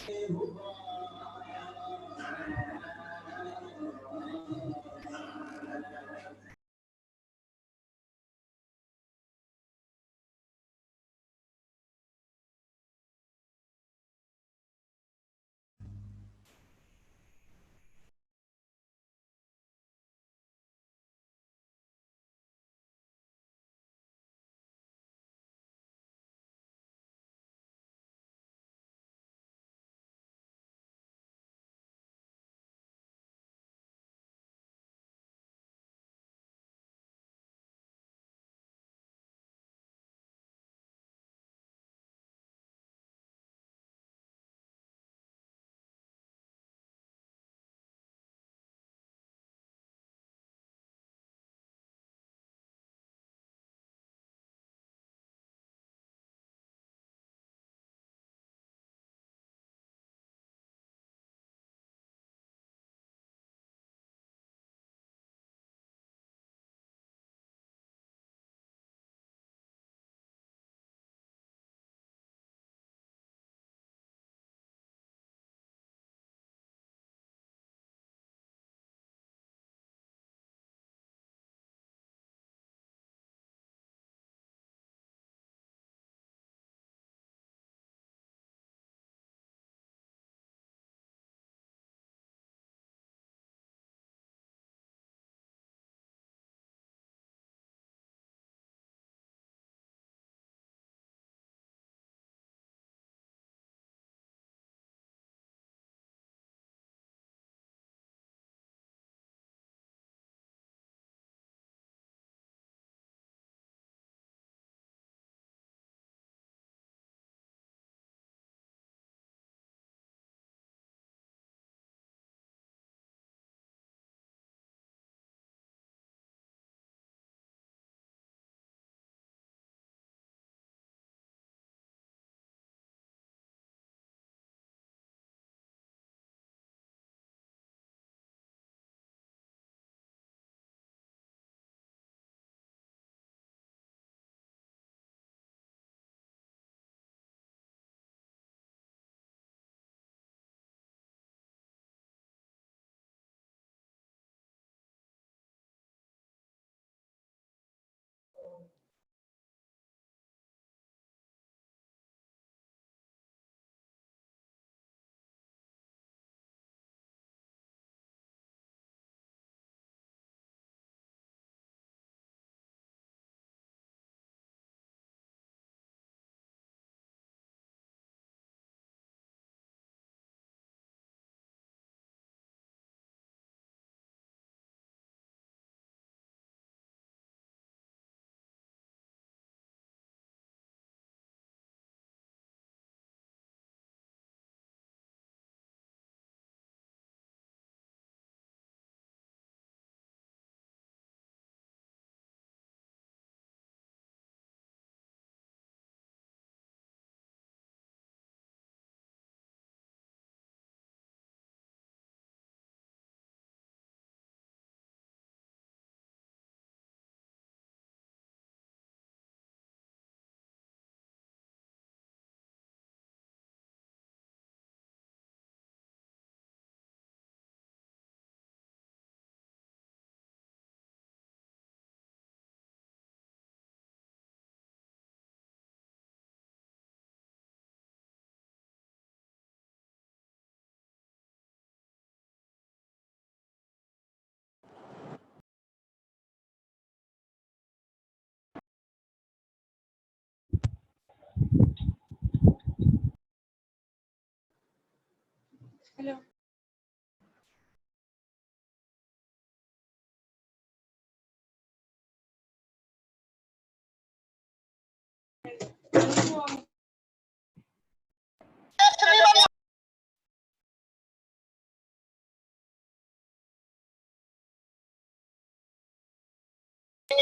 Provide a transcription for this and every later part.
Hello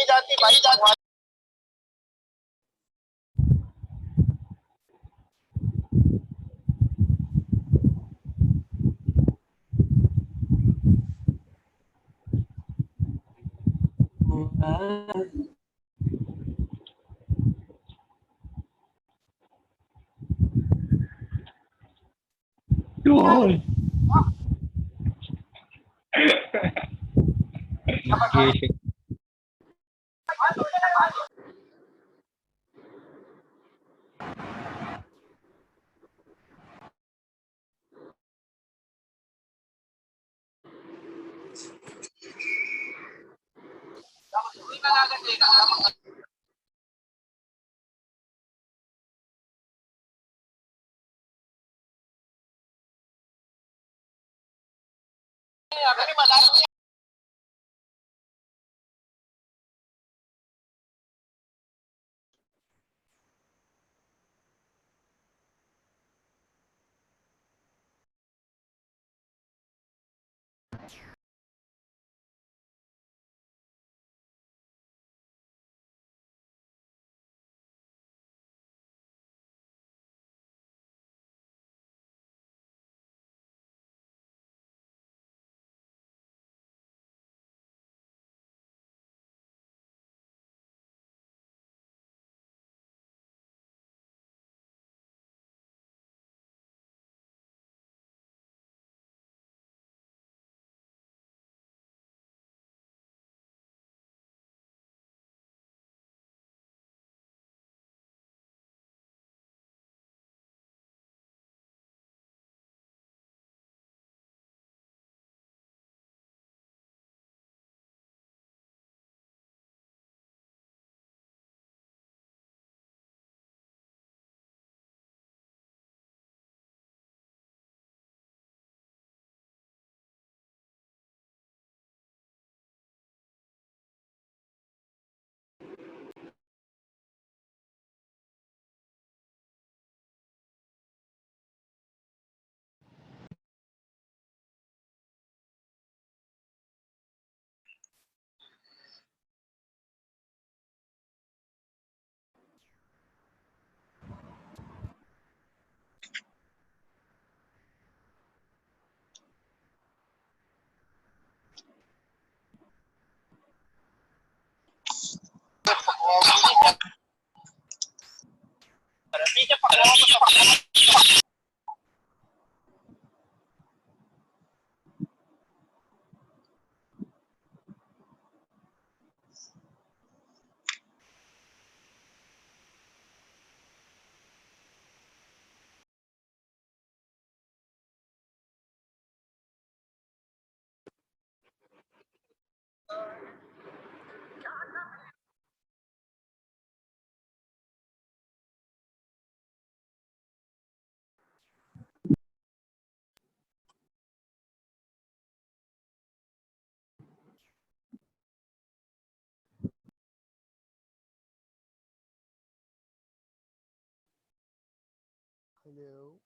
जाती भाई जाती Goal. ये हेलो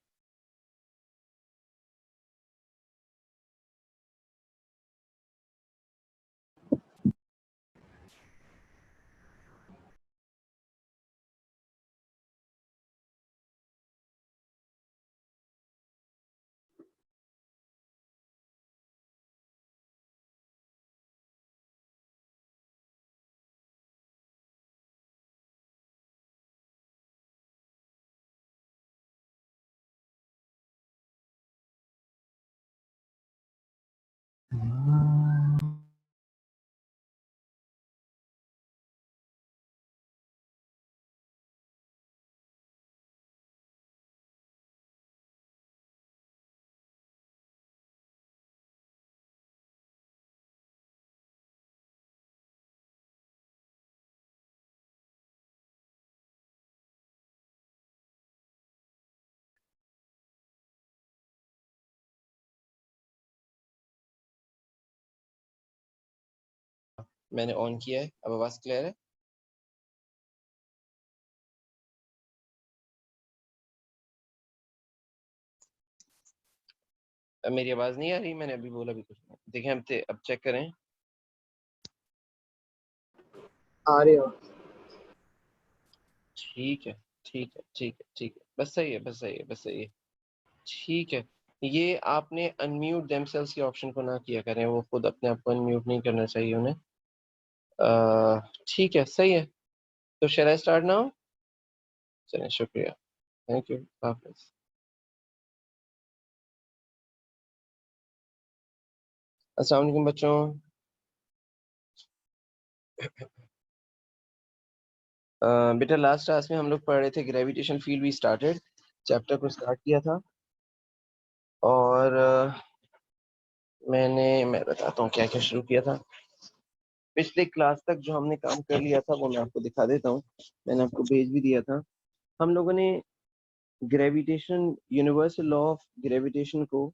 मैंने ऑन किया है। अब आवाज क्लियर है? अब मेरी आवाज नहीं आ रही? मैंने अभी बोला भी कुछ नहीं। देखें अब चेक करें। आ रही हो ठीक है, ठीक है, ठीक है, ठीक है, बस सही है, बस सही है, बस सही है। ठीक है, ये आपने अनम्यूट देमसेल्स के ऑप्शन को ना किया करें, वो खुद अपने आप को अनम्यूट नहीं करना चाहिए उन्हें। ठीक है, सही है। तो शैल आई स्टार्ट नाउ? चलें, शुक्रिया, थैंक यू, हाफिज। अस्सलाम वालेकुम बच्चों। बेटा लास्ट क्लास में हम लोग पढ़ रहे थे gravitation field we started, chapter को स्टार्ट किया था और मैं बताता हूँ क्या क्या शुरू किया था। पिछले क्लास तक जो हमने काम कर लिया था वो मैं आपको दिखा देता हूँ, मैंने आपको भेज भी दिया था। हम लोगों ने gravitation, universal law of gravitation को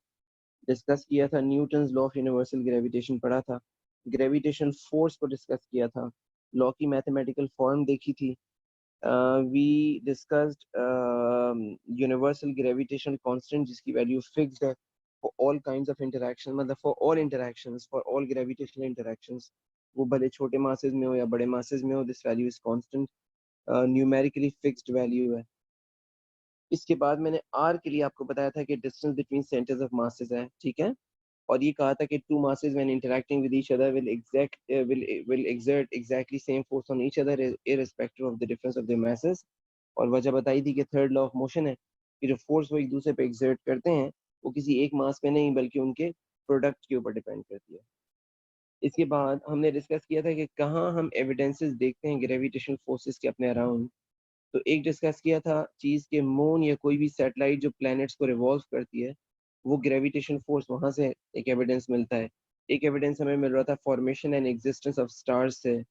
डिस्कस किया था, Newton's law of universal gravitation पढ़ा था, ग्रेविटेशन फोर्स को डिस्कस किया था, लॉ की मैथमेटिकल फॉर्म देखी थी। We discussed universal gravitational constant जिसकी वैल्यू फिक्स्ड है for all kinds of interaction, मतलब for all interactions, for all gravitational interactions, वो भले छोटे masses में हो या बड़े masses में हो, this value is constant, numerically fixed value है। इसके बाद मैंने r के लिए आपको बताया था कि distance between centers of masses है, ठीक है, और ये कहा था कि two masses when interacting with each other will exert exactly same force on each other irrespective of the difference of their masses। और वजह बताई थी कि थर्ड लॉ ऑफ मोशन है कि जो फोर्स वो एक दूसरे पे एक्सर्ट करते हैं वो किसी एक मास पे नहीं बल्कि उनके प्रोडक्ट के ऊपर डिपेंड करती है। इसके बाद हमने डिस्कस किया था कि कहाँ हम एविडेंसेस देखते हैं ग्रेविटेशनल फोर्सेस के अपने अराउंड। तो एक डिस्कस किया था चीज़ के मून या कोई भी सैटेलाइट जो प्लैनेट्स को रिवॉल्व करती है, वो ग्रेविटेशन फोर्स वहाँ से एक एविडेंस मिलता है। एक एविडेंस हमें मिल रहा था formation and existence of stars से,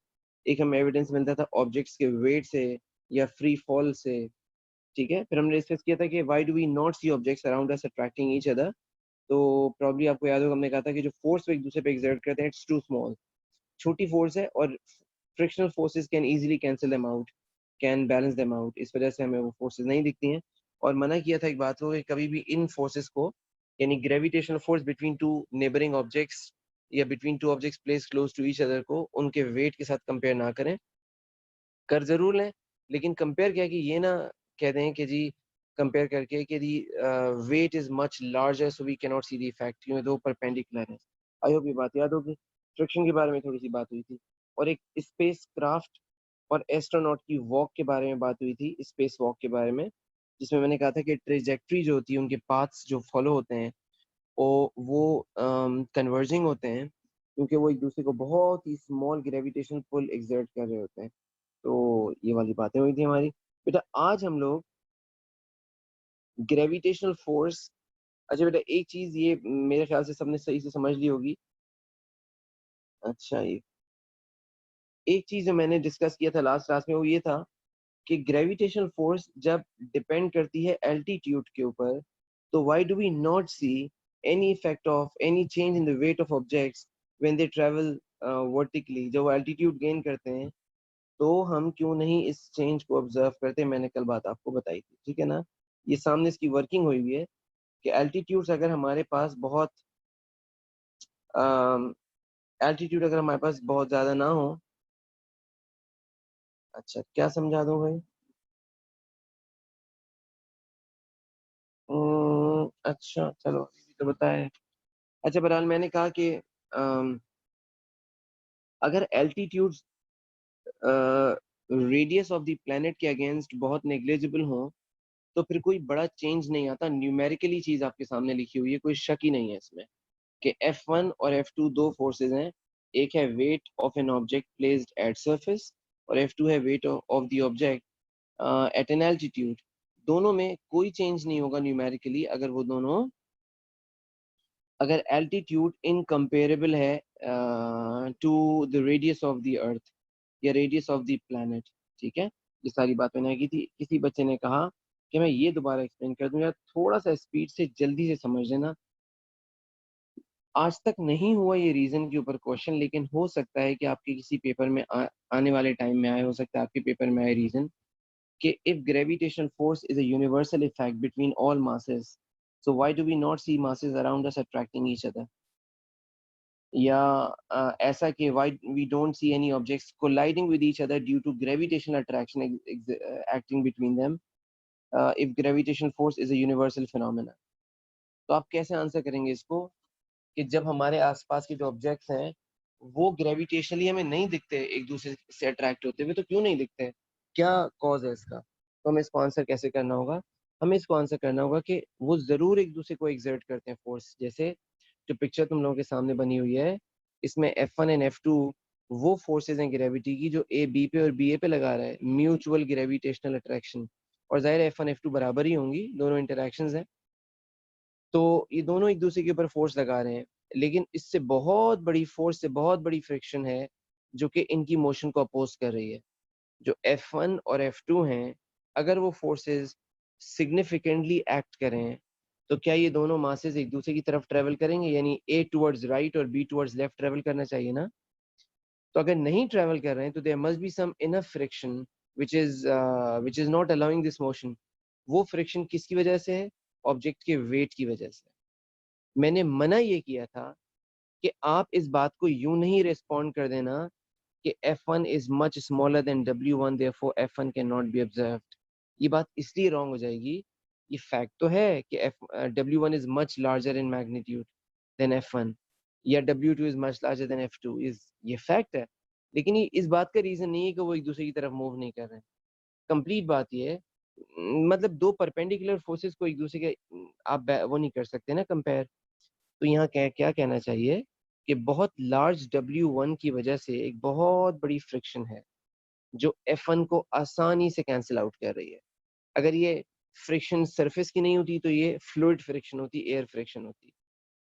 एक हमें एविडेंस मिलता था ऑब्जेक्ट्स के वेट से या फ्री फॉल से, ठीक है। फिर हमने डिस्कस किया था कि why do we not see objects around us attracting each other. तो प्रॉब्ली आपको याद होगा हमने कहा था कि जो फोर्स वो एक दूसरे पे एक्सर्ट करते हैं इट्स टू स्मॉल, छोटी फोर्स है और frictional forces can easily cancel them out, can balance them out, इस वजह से हमें वो फोर्सेस नहीं दिखती हैं। और मना किया था एक बात को कि कभी भी इन फोर्सेस को, यानी gravitational force between two neighbouring objects या between two objects place close to each other को उनके वेट के साथ कंपेयर ना करें। कर जरूर लें लेकिन कंपेयर क्या कि ये ना कह दें कि जी कंपेयर करके कि the weight is much larger so we can not see the effect, क्योंकि दो परपेंडिकुलर है। आई होप ये बात याद होगी। फ्रिक्शन के बारे में थोड़ी सी बात हुई थी और एक स्पेस क्राफ्ट और एस्ट्रोनॉट की वॉक के बारे में बात हुई थी, स्पेस वॉक के बारे में, जिसमें मैंने कहा था कि ट्रेजेक्ट्री जो होती है, उनके पाथ्स जो फॉलो होते हैं वो कन्वर्जिंग होते हैं क्योंकि वो एक दूसरे को बहुत ही स्मॉल ग्रेविटेशनल पुल एक्सर्ट कर रहे होते हैं। तो ये वाली बातें हुई थी हमारी। बेटा आज हम लोग ग्रेविटेशनल फोर्स, अच्छा बेटा एक चीज ये मेरे ख्याल से सबने सही से समझ ली होगी। अच्छा ये एक चीज जो मैंने डिस्कस किया था लास्ट क्लास में वो ये था कि ग्रेविटेशनल फोर्स जब डिपेंड करती है एल्टीट्यूड के ऊपर, तो why do we not see any effect of any change in the weight of objects when they travel vertically, जब वो एल्टीट्यूड गेन करते हैं तो हम क्यों नहीं इस चेंज को ऑब्जर्व करते। मैंने कल बात आपको बताई थी, ठीक है ना। ये सामने इसकी वर्किंग हुई हुई है कि एल्टीट्यूड्स अगर हमारे पास बहुत एल्टीट्यूड अगर हमारे पास बहुत ज़्यादा ना हो, अच्छा क्या समझा दूं भाई। अच्छा चलो अभी तो बताए। अच्छा बहरहाल मैंने कहा कि अगर altitude radius of the planet के अगेंस्ट बहुत नेग्लिजिबल हो तो फिर कोई बड़ा चेंज नहीं आता। न्यूमेरिकली चीज आपके सामने लिखी हुई है, कोई शक ही नहीं है इसमें कि F1 और F2 दो फोर्सेस हैं। एक है weight of an object placed at surface और F2 है weight of the object at an altitude. दोनों में कोई चेंज नहीं होगा न्यूमेरिकली अगर वो दोनों, अगर एल्टीट्यूड इनकम्पेरेबल है to the radius of the earth या रेडियस ऑफ द प्लैनेट, ठीक है। ये सारी बात मैंने की थी। किसी बच्चे ने कहा कि मैं ये दोबारा एक्सप्लेन कर दूं, यार थोड़ा सा स्पीड से जल्दी से समझ लेना। आज तक नहीं हुआ ये रीजन के ऊपर क्वेश्चन, लेकिन हो सकता है कि आपके किसी पेपर में आने वाले टाइम में आए, हो सकता है आपके पेपर में आए रीजन कि if gravitation force is a universal effect between all masses, so why do we not see masses around us attracting each other, या ऐसा कि why we don't see any objects colliding with each other due to gravitational attraction acting between them, if gravitational force is a universal phenomena। तो आप कैसे answer करेंगे इसको कि जब हमारे आसपास के जो ऑब्जेक्ट्स हैं वो ग्रेविटेशनली हमें नहीं दिखते, एक दूसरे से अट्रैक्ट होते हुए, तो क्यों नहीं दिखते, क्या कॉज है इसका। तो हमें इसको आंसर कैसे करना होगा, हमें इसको आंसर करना होगा कि वो जरूर एक दूसरे को एक्सर्ट करते हैं फोर्स। जैसे जो पिक्चर तुम लोगों के सामने बनी हुई है, इसमें F1 एंड F2 वो फोर्सेज हैं ग्रेविटी की जो ए बी पे और बी ए पे लगा रहा है, म्यूचुअल ग्रेविटेशनल अट्रैक्शन। और जाहिर है F1 F2 बराबर ही होंगी, दोनों इंटरेक्शंस हैं, तो ये दोनों एक दूसरे के ऊपर फोर्स लगा रहे हैं। लेकिन इससे बहुत बड़ी फोर्स से बहुत बड़ी फ्रिक्शन है जो कि इनकी मोशन को अपोज कर रही है। जो F1 और F2 हैं, अगर वो फोर्सेस सिग्निफिकेंटली एक्ट करें तो क्या ये दोनों मासेस एक दूसरे की तरफ ट्रेवल करेंगे, यानी A टुवर्ड्स राइट और B टुवर्ड्स लेफ्ट ट्रेवल करना चाहिए ना। तो अगर नहीं ट्रेवल कर रहे हैं तो there must be some enough friction which is not allowing this motion। वो फ्रिक्शन किसकी वजह से है? ऑब्जेक्ट के वेट की वजह से। मैंने मना ये किया था कि आप इस बात को यूं नहीं रिस्पॉन्ड कर देना कि F1 is much smaller than W1 therefore F1 cannot be observed। ये बात इसलिए रॉन्ग हो जाएगी, ये फैक्ट तो है कि W1 is much larger in magnitude than F1 या W2 is much larger than F2 ये फैक्ट है, लेकिन ये इस बात का रीजन नहीं है कि वो एक दूसरे की तरफ मूव नहीं कर रहे हैं। कंप्लीट बात ये है, मतलब दो परपेंडिकुलर फोर्सेस को एक दूसरे के आप वो नहीं कर सकते ना कंपेयर। तो यहाँ क्या कहना चाहिए कि बहुत लार्ज W1 की वजह से एक बहुत बड़ी फ्रिक्शन है जो F1 को आसानी से कैंसिल आउट कर रही है। अगर ये फ्रिक्शन सरफेस की नहीं होती तो ये फ्लूइड फ्रिक्शन होती, एयर फ्रिक्शन होती,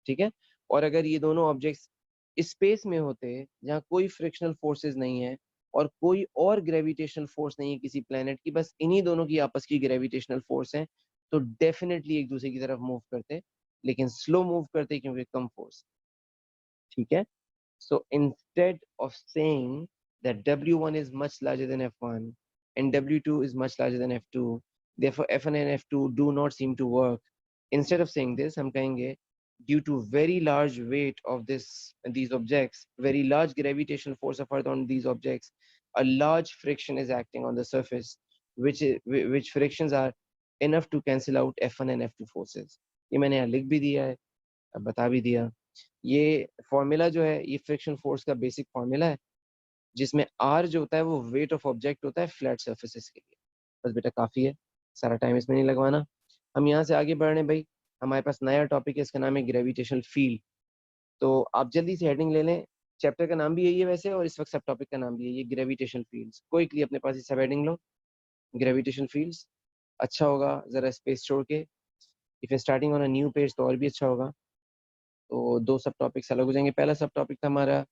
ठीक है। और अगर ये दोनों ऑब्जेक्ट्स स्पेस में होते जहाँ कोई फ्रिक्शनल फोर्सेस नहीं है और कोई और ग्रेविटेशनल फोर्स नहीं है किसी प्लेनेट की, बस इन्हीं दोनों की आपस की ग्रेविटेशनल फोर्स है, तो डेफिनेटली एक दूसरे की तरफ मूव करते, लेकिन स्लो मूव करते क्योंकि कम फोर्स, ठीक है। So instead of saying that W1 is much larger than F1 and W2 is much larger than F2, therefore F1 and F2 do not seem to work. Instead of saying this, हम कहेंगे due to very large weight of these objects, very large gravitational force of Earth on these objects, a large friction is acting on the surface, which frictions are enough to cancel out F1 and F2 forces. ये मैंने यहाँ लिख भी दिया है, अब बता भी दिया। ये फॉर्मूला जो है ये फ्रिक्शन फोर्स का बेसिक फॉर्मूला है, जिसमें आर जो होता है वो वेट ऑफ ऑब्जेक्ट होता है फ्लैट सर्फेसिस के लिए। बस बेटा काफ़ी है, सारा टाइम इसमें नहीं लगवाना। हम यहाँ से आगे बढ़ रहे हैं भाई, हमारे पास नया टॉपिक है, इसका नाम है ग्रेविटेशनल फील्ड। तो आप जल्दी से हेडिंग ले लें, चैप्टर का नाम भी यही है वैसे, और इस वक्त सब टॉपिक का नाम भी है ये ग्रेविटेशनल फील्ड्स। क्विकली अपने पास ये सब हेडिंग लो, ग्रेविटेशनल फील्ड्स। अच्छा होगा ज़रा स्पेस छोड़ के, if starting on a new page तो और भी अच्छा होगा। तो दो सब टॉपिक्स अलग हो जाएंगे। पहला सब टॉपिक था हमारा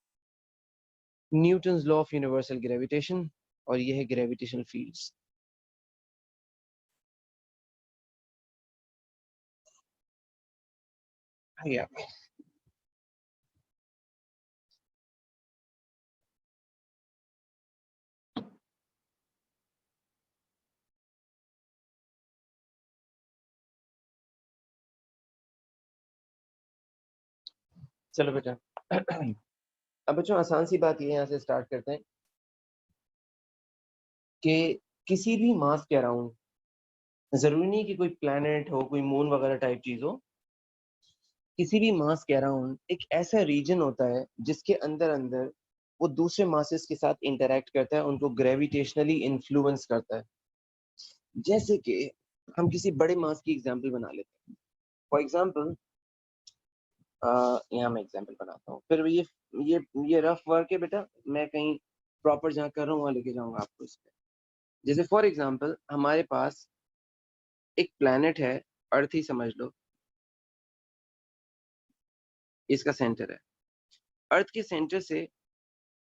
Newton's law of universal gravitation, और ये है ग्रेविटेशनल फील्ड्स। चलो बेटा अब बच्चों आसान सी बात ये यहाँ से स्टार्ट करते हैं कि किसी भी मास के अराउंड, जरूरी नहीं कि कोई प्लैनेट हो, कोई मून वगैरह टाइप चीज हो, किसी भी मास के अराउंड एक ऐसा रीजन होता है जिसके अंदर अंदर वो दूसरे मासेस के साथ इंटरेक्ट करता है, उनको ग्रेविटेशनली इन्फ्लुएंस करता है। जैसे कि हम किसी बड़े मास की एग्जांपल बना लेते हैं। फॉर एग्जांपल यहाँ मैं एग्जांपल बनाता हूँ, फिर ये रफ वर्क है बेटा, मैं कहीं प्रॉपर जहाँ कर रहा हूँ वहाँ लेके जाऊंगा आपको इस पे। जैसे फॉर एग्जांपल हमारे पास एक प्लैनेट है, अर्थ ही समझ लो, इसका सेंटर है। अर्थ के सेंटर से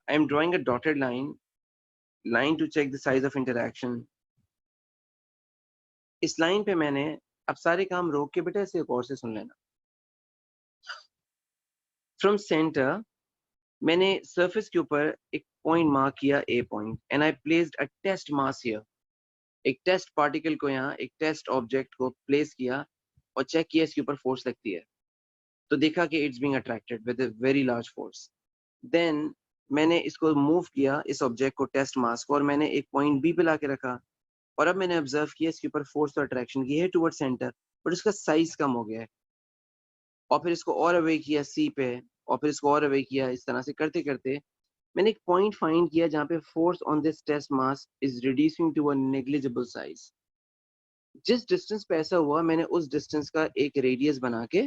I am drawing a dotted line to check the size of interaction. इस लाइन पे मैंने अब सारे काम रोक के बेटा इसे एक और से सुन लेना। फ्रॉम सेंटर मैंने सरफेस के ऊपर एक पॉइंट मार्क किया, A point, and I placed a test mass here. एक टेस्ट पार्टिकल को यहाँ, एक टेस्ट ऑब्जेक्ट को प्लेस किया और चेक किया इसके ऊपर फोर्स लगती है, तो देखा कि it's being attracted with a very large force. Then मैंने इसको मूव किया, इस ऑब्जेक्ट को, टेस्ट मास को, और मैंने एक पॉइंट बी पे लाके रखा, और अब मैंने ऑब्जर्व किया इसके ऊपर फोर्स और अट्रैक्शन की है टुवर्ड सेंटर, बट उसका साइज कम हो गया है। और फिर इसको और अवे किया सी पे, और फिर इसको और अवे किया, इस तरह से करते करते मैंने एक पॉइंट फाइंड किया जहाँ पे force on this test mass is reducing to a negligible size. जिस डिस्टेंस पे ऐसा हुआ मैंने उस डिस्टेंस का एक रेडियस बना के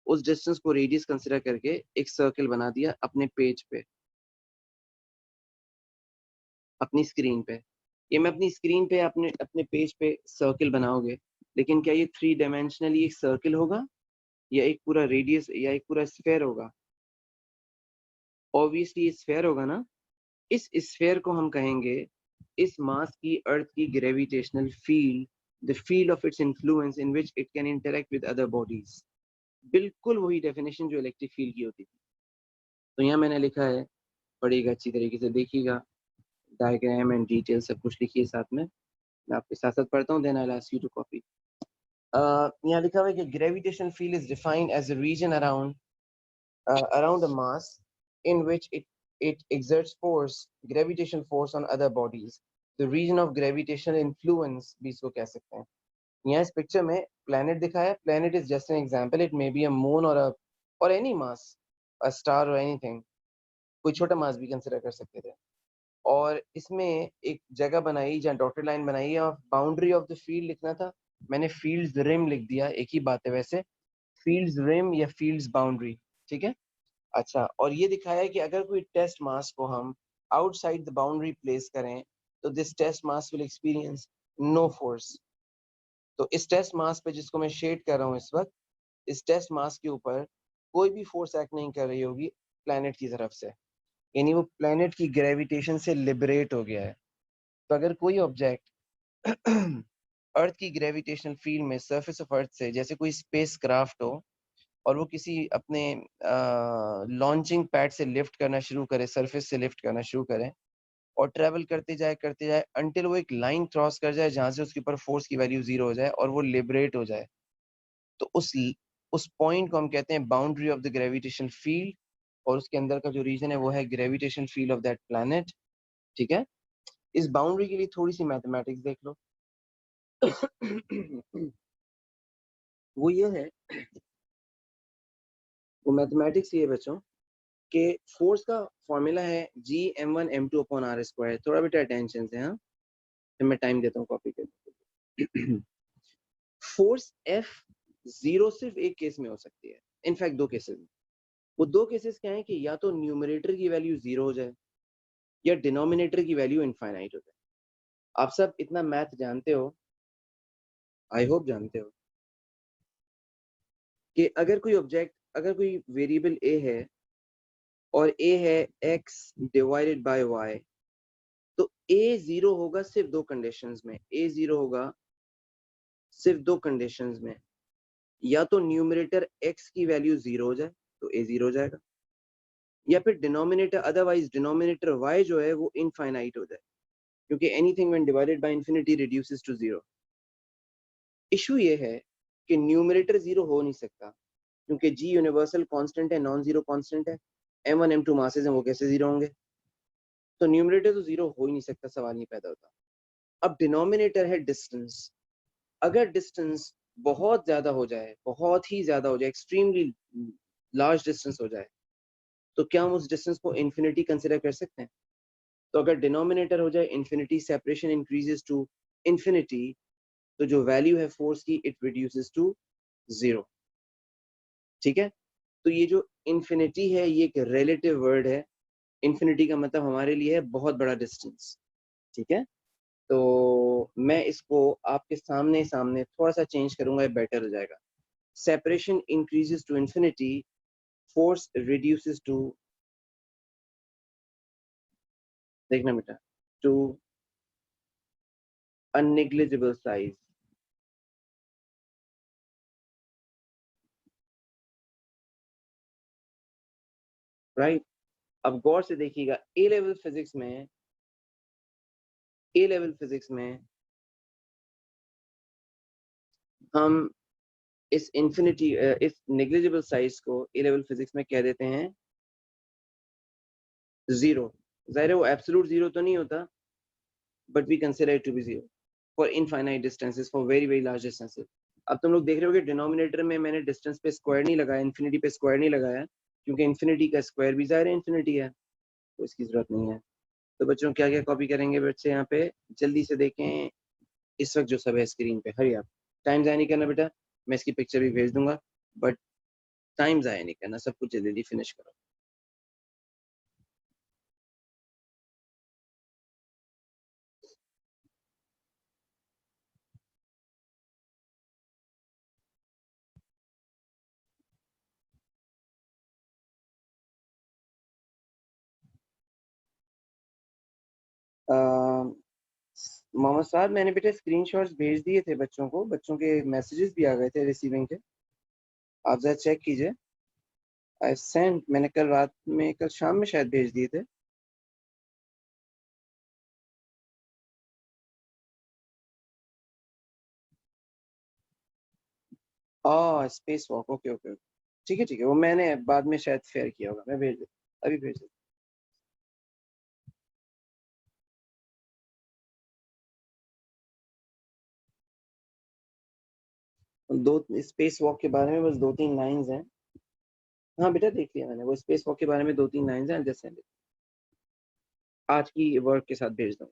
उस डिस्टेंस को रेडियस कंसिडर करके एक सर्कल बना दिया अपने पेज पे, अपनी स्क्रीन पे। ये मैं अपनी स्क्रीन पे अपने अपने पेज पे सर्कल बनाओगे, लेकिन क्या ये 3 डायमेंशनली एक सर्कल होगा या एक पूरा रेडियस या एक पूरा स्फेयर होगा? ऑब्वियसली ये स्फेयर होगा ना। इस स्फेयर को हम कहेंगे इस मास की अर्थ की gravitational field, the field of its influence in which it can interact with other bodies. बिल्कुल वही डेफिनेशन जो इलेक्ट्रिक फील्ड की होती थी। तो यहाँ मैंने लिखा है, पढ़िएगा अच्छी तरीके से, देखिएगा डायग्राम एंड डिटेल सब कुछ लिखिए साथ में। मैं आपके साथ साथ पढ़ता हूँ, then I will ask you to copy. यहाँ लिखा हुआ है कि gravitational field is defined as a region around around a mass in which it exerts force, gravitational force on other bodies. The region of gravitational influence भी इसको कह सकते हैं। यहाँ इस पिक्चर में planet दिखाया है। Planet is just an example. It may be a moon or any mass, a star or anything. कोई छोटा मास भी कंसिडर कर सकते थे। और इसमें एक जगह बनाई जहाँ डॉटेड लाइन बनाई है और बाउंड्री ऑफ द फील्ड लिखना था। मैंने फील्ड्स रिम लिख दिया, एक ही बात है वैसे, फील्ड्स रिम या फील्ड्स बाउंड्री, ठीक है। अच्छा, और ये दिखाया है कि अगर कोई टेस्ट मास को हम आउटसाइड द बाउंड्री प्लेस करें तो this test mass will experience no force. तो इस टेस्ट मास पे जिसको मैं शेड कर रहा हूँ इस वक्त, इस टेस्ट मास के ऊपर कोई भी फोर्स एक्ट नहीं कर रही होगी प्लैनेट की तरफ से, यानी वो प्लैनेट की ग्रेविटेशन से लिबरेट हो गया है। तो अगर कोई ऑब्जेक्ट अर्थ की ग्रेविटेशनल फील्ड में सरफेस ऑफ अर्थ से, जैसे कोई स्पेस क्राफ्ट हो और वो किसी अपने लॉन्चिंग पैड से लिफ्ट करना शुरू करे, सरफेस से लिफ्ट करना शुरू करे और ट्रेवल करते जाए अंटिल वो एक लाइन क्रॉस कर जाए जहां से उसके ऊपर फोर्स की वैल्यू 0 हो जाए और वो लिबरेट हो जाए, तो उस पॉइंट को हम कहते हैं boundary of the gravitational field. और उसके अंदर का जो रीजन है वो है gravitational field of that planet, ठीक है। इस बाउंड्री के लिए थोड़ी सी मैथमेटिक्स देख लो। वो ये है, वो मैथमेटिक्स ये बच्चों कि फोर्स का फॉर्मूला है G m1 m2 upon r square. थोड़ा बेटा अटेंशन से, हाँ, फिर मैं टाइम देता हूँ कॉपी करने। फोर्स F 0 सिर्फ एक केस में हो सकती है, इनफैक्ट 2 केसेस में। वो 2 केसेस क्या है कि या तो न्यूमरेटर की वैल्यू 0 हो जाए या डिनोमिनेटर की वैल्यू इनफाइनाइट हो जाए। आप सब इतना मैथ जानते हो, आई होप जानते हो, कि अगर कोई ऑब्जेक्ट, अगर कोई वेरिएबल a है और a है x डिवाइडेड बाय y, तो a 0 होगा सिर्फ 2 कंडीशंस में। a 0 होगा सिर्फ 2 कंडीशंस में, या तो न्यूमरेटर x की वैल्यू 0 हो जाए तो a 0 हो जाएगा, या फिर डिनोमिनेटर, अदरवाइज डिनोमिनेटर y जो है वो इनफाइनाइट हो जाए, क्योंकि anything when divided by infinity reduces to 0। Issue ये है कि न्यूमरेटर 0 हो नहीं सकता क्योंकि g यूनिवर्सल कांस्टेंट है, नॉन जीरो कांस्टेंट है। m1 m2 मासेस हैं, वो कैसे 0 होंगे? तो न्यूमरेटर तो 0 हो ही नहीं सकता, सवाल नहीं पैदा होता। अब डिनोमिनेटर है डिस्टेंस। अगर डिस्टेंस बहुत ज्यादा हो जाए, बहुत ही ज्यादा हो जाए, एक्सट्रीमली लार्ज डिस्टेंस हो जाए, तो क्या हम उस डिस्टेंस को इन्फिनिटी कंसिडर कर सकते हैं? तो अगर डिनोमिनेटर हो जाए infinity, separation increases to infinity, तो जो वैल्यू है फोर्स की इट रिड्यूसेस टू 0, ठीक है। तो ये जो इन्फिनिटी है ये एक रिलेटिव वर्ड है। इन्फिनिटी का मतलब हमारे लिए है बहुत बड़ा डिस्टेंस, ठीक है। तो मैं इसको आपके सामने सामने थोड़ा सा चेंज करूंगा, ये बेटर हो जाएगा। Separation increases to infinity, force reduces to, देखना बेटा, to a negligible size, right. अब गौर से देखिएगा, ए लेवल फिजिक्स में, ए लेवल फिजिक्स में हम इस इन्फिनिटी, इस नेग्लिजिबल साइज को ए लेवल फिजिक्स में कह देते हैं 0। जाहिर है वो एब्सोल्यूट 0 तो नहीं होता, but we consider it to be 0 for infinite distances, for very very large distances. अब तुम लोग देख रहे हो कि डिनोमिनेटर में मैंने डिस्टेंस पे स्क्वायर नहीं लगाया, इन्फिनिटी पे स्क्वायर नहीं लगाया, क्योंकि इन्फिनिटी का स्क्वायर भी जाहिर है इन्फिनिटी है, तो इसकी जरूरत नहीं है। तो बच्चों क्या क्या कॉपी करेंगे बच्चे यहाँ पे, जल्दी से देखें इस वक्त जो सब है स्क्रीन पे। हरी आप, टाइम जाया नहीं करना बेटा, मैं इसकी पिक्चर भी भेज दूंगा, बट टाइम ज़ाया नहीं करना, सब कुछ जल्दी फिनिश करो। मोहम्मद साहब, मैंने बेटा स्क्रीनशॉट्स भेज दिए थे बच्चों को, बच्चों के मैसेजेस भी आ गए थे रिसीविंग के, आप जरा चेक कीजिए। आई सेंट, मैंने कल रात में, कल शाम में शायद भेज दिए थे। स्पेस वॉक, ओके ओके, ठीक है ठीक है, वो मैंने बाद में शायद शेयर किया होगा, मैं भेज देता, अभी भेज देता। दो स्पेस वॉक के बारे में बस 2-3 लाइंस हैं। हाँ बेटा देख लिया मैंने, वो स्पेस वॉक के बारे में 2-3 लाइंस हैं, जैसे आज की वर्क के साथ भेज दूँ।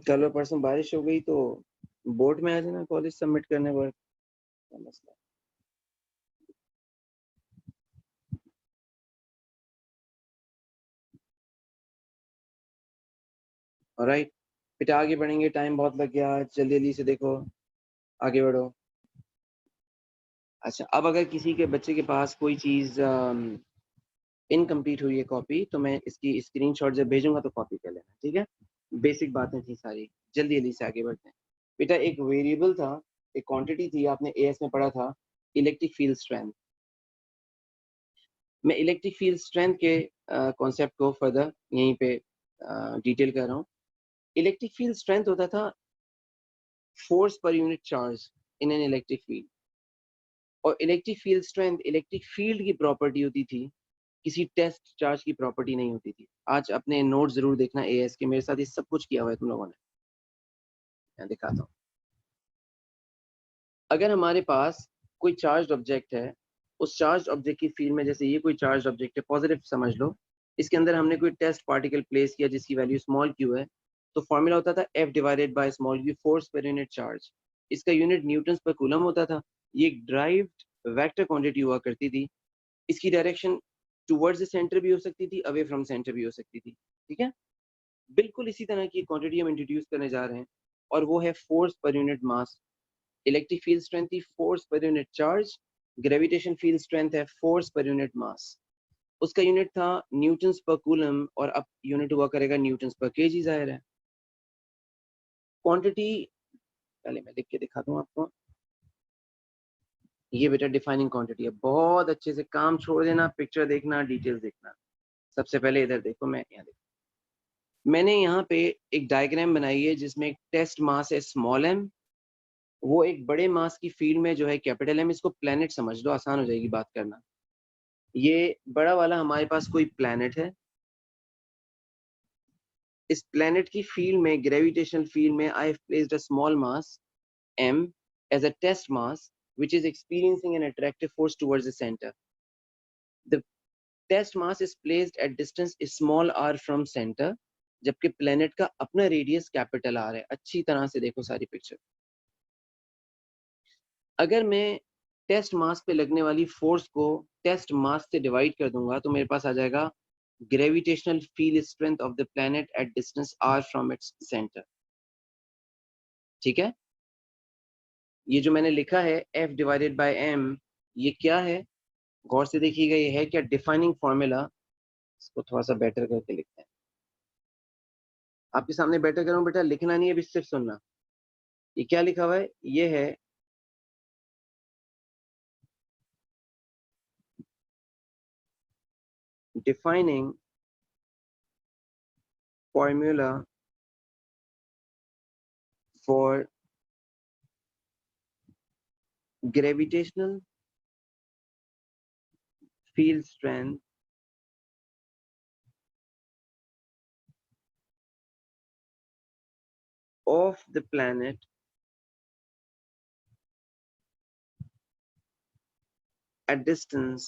कल और परसों बारिश हो गई तो बोट में आ जाना कॉलेज सबमिट करने वर्क, क्या मसला। ऑलराइट बेटा, आगे बढ़ेंगे, टाइम बहुत लग गया, जल्दी जल्दी से देखो, आगे बढ़ो। अच्छा, अब अगर किसी के बच्चे के पास कोई चीज़ इनकम्प्लीट हुई है कॉपी, तो मैं इसकी स्क्रीनशॉट जब भेजूंगा तो कॉपी कर लेना, ठीक है। बेसिक बातें थी सारी, जल्दी जल्दी से आगे बढ़ते हैं। बेटा एक वेरिएबल था, एक क्वांटिटी थी, आपने एएस में पढ़ा था, इलेक्ट्रिक फील्ड स्ट्रेंथ। मैं इलेक्ट्रिक फील्ड स्ट्रेंथ के कॉन्सेप्ट को फर्दर यहीं पे डिटेल कर रहा हूँ। इलेक्ट्रिक फील्ड स्ट्रेंथ होता था force per unit charge in an electric field, और electric field strength electric field की प्रॉपर्टी होती थी, किसी टेस्ट चार्ज की प्रॉपर्टी नहीं होती थी। आज अपने नोट जरूर देखना एएस के, मेरे साथ ये सब कुछ किया हुआ है तुम लोगों ने, मैं दिखाता हूँ। अगर हमारे पास कोई चार्ज ऑब्जेक्ट है, उस चार्ज ऑब्जेक्ट की फील्ड में, जैसे ये कोई चार्ज ऑब्जेक्ट है, पॉजिटिव समझ लो, इसके अंदर हमने कोई टेस्ट पार्टिकल प्लेस किया जिसकी वैल्यू स्मॉल क्यू है, तो फॉर्मूला होता था F divided by small Q, force per unit charge. इसका यूनिट न्यूटन पर कूलम होता था। ये एक ड्राइव्ड वेक्टर क्वांटिटी हुआ करती थी। इसकी डायरेक्शन टुवर्ड्स द सेंटर भी हो सकती थी, अवे फ्रॉम सेंटर भी हो सकती थी, ठीक है। बिल्कुल इसी तरह की क्वांटिटी हम इंट्रोड्यूस करने जा रहे हैं, और वो है force per unit mass. Electric field strength थी force per unit charge, gravitation field strength है फोर्स पर यूनिट मास। उसका यूनिट था न्यूटन्स पर कूलम, और अब यूनिट हुआ करेगा न्यूटन्स पर केजी, जाहिर है। क्वांटिटी पहले मैं लिख के दिखा दूं आपको, ये बेटा डिफाइनिंग क्वांटिटी है। बहुत अच्छे से काम छोड़ देना, पिक्चर देखना, डिटेल्स देखना। सबसे पहले इधर देखो, मैं यहाँ देखो, मैंने यहाँ पे एक डायग्राम बनाई है जिसमें एक टेस्ट मास है स्मॉल एम, वो एक बड़े मास की फील्ड में जो है कैपिटल एम। इसको प्लेनेट समझ लो, आसान हो जाएगी बात करना। ये बड़ा वाला हमारे पास कोई प्लेनेट है, इस प्लेनेट की फील्ड में, ग्रेविटेशनल फील्ड में, I have placed a small mass m as a test mass which is experiencing an attractive force towards the center. The test mass is placed at distance small r from center, जबकि planet का अपना radius capital R है। अच्छी तरह से देखो सारी picture. अगर मैं टेस्ट मास पे लगने वाली फोर्स को टेस्ट मास से डिवाइड कर दूंगा तो मेरे पास आ जाएगा gravitational field strength of the planet at distance r from its centre, ठीक है। ये जो मैंने लिखा है f डिवाइडेड बाय m, ये क्या है, गौर से देखिएगा, ये है क्या, डिफाइनिंग फॉर्मूला। इसको थोड़ा सा बेटर करके लिखते हैं, आपके सामने बेटर करूं बेटा, लिखना नहीं है, अभी सिर्फ सुनना। ये क्या लिखा हुआ है, ये है defining formula for gravitational field strength of the planet at distance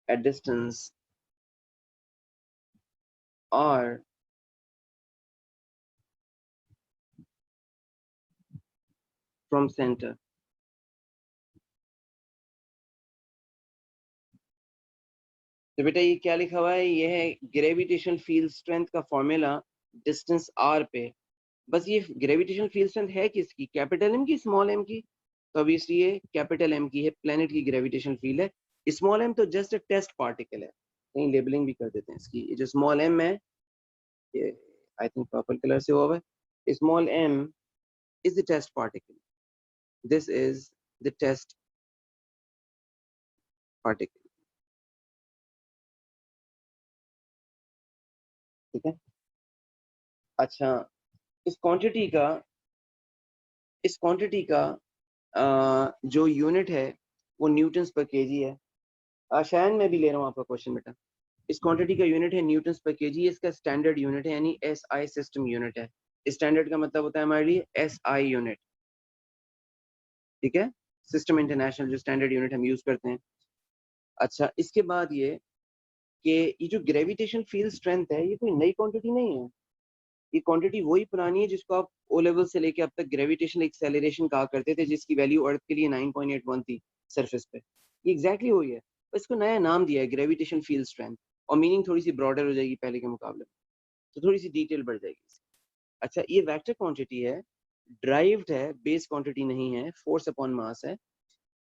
at distance r from center. तो बेटा ये क्या लिखा हुआ है, ये है ग्रेविटेशनल फील्ड स्ट्रेंथ का फॉर्मूला डिस्टेंस r पे। बस ये ग्रेविटेशनल फील्ड स्ट्रेंथ है किसकी, कैपिटल एम की स्मॉल एम की? तो ऑब्वियसली ये कैपिटल एम की है, प्लेनेट की ग्रेविटेशनल फील्ड है। स्मॉल एम तो जस्ट अ टेस्ट पार्टिकल है, कहीं लेबलिंग भी कर देते हैं इसकी। ये जो स्मॉल एम है, ये आई थिंक पर्पल कलर से हुआ है, small m is the test particle, this is the test particle. ठीक है। अच्छा, इस क्वांटिटी का जो यूनिट है वो न्यूटन्स पर केजी है। शायद मैं भी ले रहा हूँ आपका क्वेश्चन बेटा। इस क्वांटिटी का यूनिट है न्यूटन्स पर केजी, इसका स्टैंडर्ड यूनिट है, यानी एसआई सिस्टम यूनिट है। स्टैंडर्ड का मतलब होता है हमारे लिए एसआई यूनिट। ठीक है, सिस्टम इंटरनेशनल जो स्टैंडर्ड यूनिट हम यूज करते हैं। अच्छा, इसके बाद ये कि ये जो ग्रेविटेशन फील्ड स्ट्रेंथ है ये कोई नई क्वांटिटी नहीं है, ये क्वांटिटी वही पुरानी है जिसको आप ओ लेवल से लेके अब तक ग्रेविटेशनल एक्सेलरेशन कहा करते थे, जिसकी वैल्यू अर्थ के लिए 9.81 थी सरफेस पे। ये एग्जैक्टली वही है, बस इसको नया नाम दिया है ग्रेविटेशन फील्ड स्ट्रेंथ, और मीनिंग थोड़ी सी ब्रॉडर हो जाएगी पहले के मुकाबले, तो थोड़ी सी डिटेल बढ़ जाएगी। अच्छा, ये वेक्टर क्वांटिटी है, ड्राइव्ड है, बेस क्वांटिटी नहीं है, फोर्स अपॉन मास है,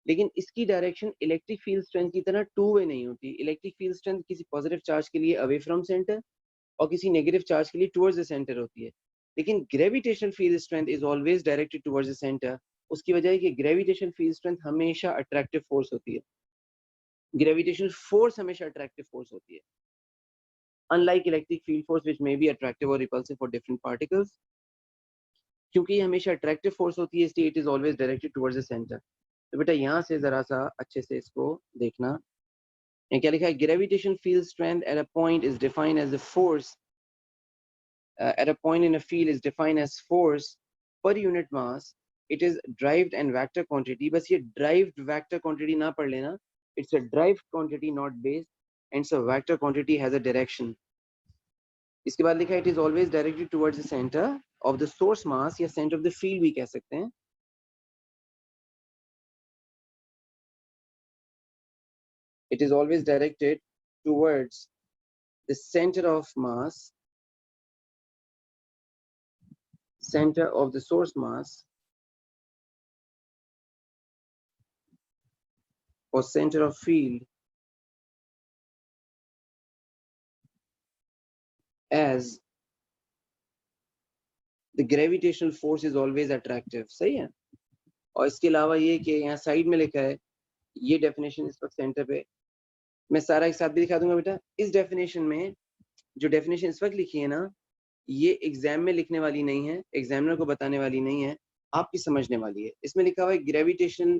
लेकिन इसकी डायरेक्शन इलेक्ट्रिक फील्ड स्ट्रेंथ की तरह टू वे नहीं होती। इलेक्ट्रिक फील्ड स्ट्रेंथ किसी पॉजिटिव चार्ज के लिए अवे फ्रॉम सेंटर और किसी नेगेटिव चार्ज के लिए टुवर्ड्स द सेंटर होती है, लेकिन gravitational field strength is always directed towards the centre. उसकी वजह है कि ग्रेविटेशनल फील्ड स्ट्रेंथ हमेशा अट्रैक्टिव फोर्स होती है, ग्रेविटेशनल फोर्स हमेशा अट्रैक्टिव फोर्स होती है, unlike electric field force which may be attractive और रिपल्सिव फॉर डिफरेंट पार्टिकल्स। क्योंकि ये हमेशा अट्रैक्टिव फोर्स होती है इसलिए it is always directed towards the centre. तो बेटा यहाँ से जरा सा अच्छे से इसको देखना, ये क्या लिखा है, gravitation field strength at a point is defined as the force at a point in a field is defined as force per unit mass. It is derived and vector quantity. बस ये derived vector quantity ना पढ़ लेना, it's a derived quantity not based, and so vector quantity has a direction. इसके बाद लिखा है it is always directed towards the center of the source mass या center of the field भी कह सकते हैं। It is always directed towards the center of mass, center of the source mass or center of field as the gravitational force is always attractive। सही है। और इसके अलावा ये कि यहाँ साइड में लिखा है, ये डेफिनेशन इस वक्त सेंटर पे मैं सारा एक साथ भी दिखा दूंगा बेटा। इस डेफिनेशन में जो डेफिनेशन इस वक्त लिखी है ना, ये एग्जाम में लिखने वाली नहीं है, एग्जामिनर को बताने वाली नहीं है, आपकी समझने वाली है। इसमें लिखा हुआ है gravitation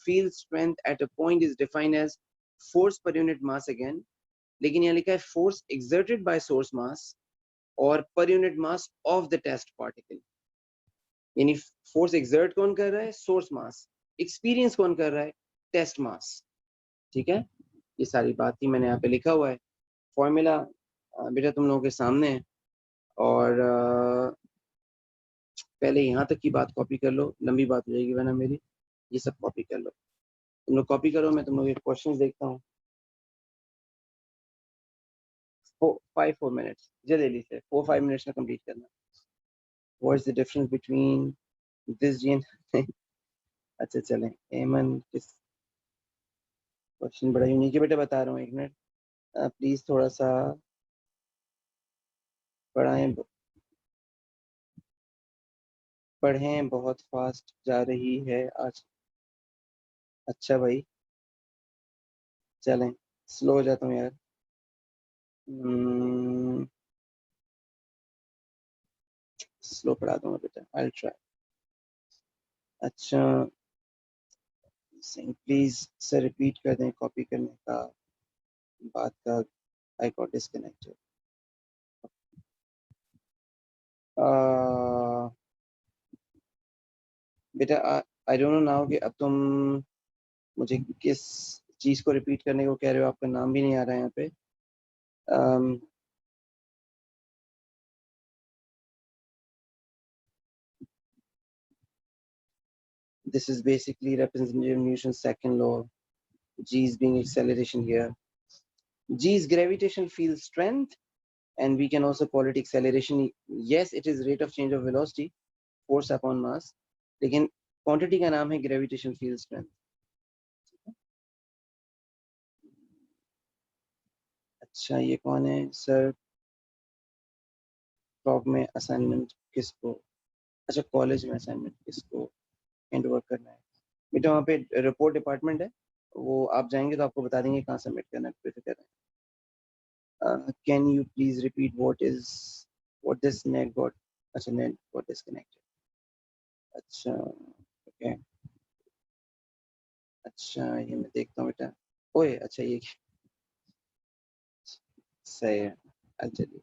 field strength at a point is defined as force per unit mass again, लेकिन यहाँ लिखा है force exerted by source mass और per unit mass of the test particle. यानी फोर्स एक्सर्ट कौन कर रहा है, सोर्स मास, एक्सपीरियंस कौन कर रहा है, टेस्ट मास। ठीक है, ये सारी बात ही मैंने यहाँ पे लिखा हुआ है। फॉर्मूला बेटा तुम लोगों के सामने है, और पहले यहाँ तक की बात कॉपी कर लो, लंबी बात हो जाएगी वरना मेरी। ये सब कॉपी कर लो, तुम लोग कॉपी करो, मैं तुम लोग क्वेश्चन देखता हूँ। 4 मिनट्स जल्दी से 4-5 मिनट्स में कंप्लीट करना। What is the difference between this gene अच्छा चलें, एमन किस क्वेश्चन बड़ा यूनिक है बेटा, बता रहा हूँ, एक मिनट प्लीज थोड़ा सा पढ़ाएं, पढ़ें, बहुत फास्ट जा रही है आज। अच्छा भाई, चलें, स्लो हो जाता हूँ यार। स्लो पढ़ा दूंगा बेटा, आई ट्राई। अच्छा प्लीज सर रिपीट कर दें कॉपी करने का बात का, आई गॉट डिस्कनेक्टेड। बेटा आई डोंट नो नाउ कि अब तुम मुझे किस चीज को रिपीट करने को कह रहे हो, आपका नाम भी नहीं आ रहा है यहाँ पे। This is basically representative of Newton's second law. G is being acceleration here. G is gravitational field strength, and we can also call it acceleration. Yes, it is rate of change of velocity, force upon mass. लेकिन quantity का नाम है gravitational field strength. अच्छा, ये कौन है sir? Top में assignment किसको? अच्छा, कॉलेज में असाइनमेंट किसको हैंड वर्क करना है? बेटा वहाँ पे रिपोर्ट डिपार्टमेंट है, वो आप जाएंगे तो आपको बता देंगे कहाँ सबमिट करना है, फिक्र करें। Can you please repeat what this net got? अच्छा, net got disconnected. अच्छा, ओके, अच्छा ये मैं देखता हूँ बेटा। ओए अच्छा, ये सही है, चलिए।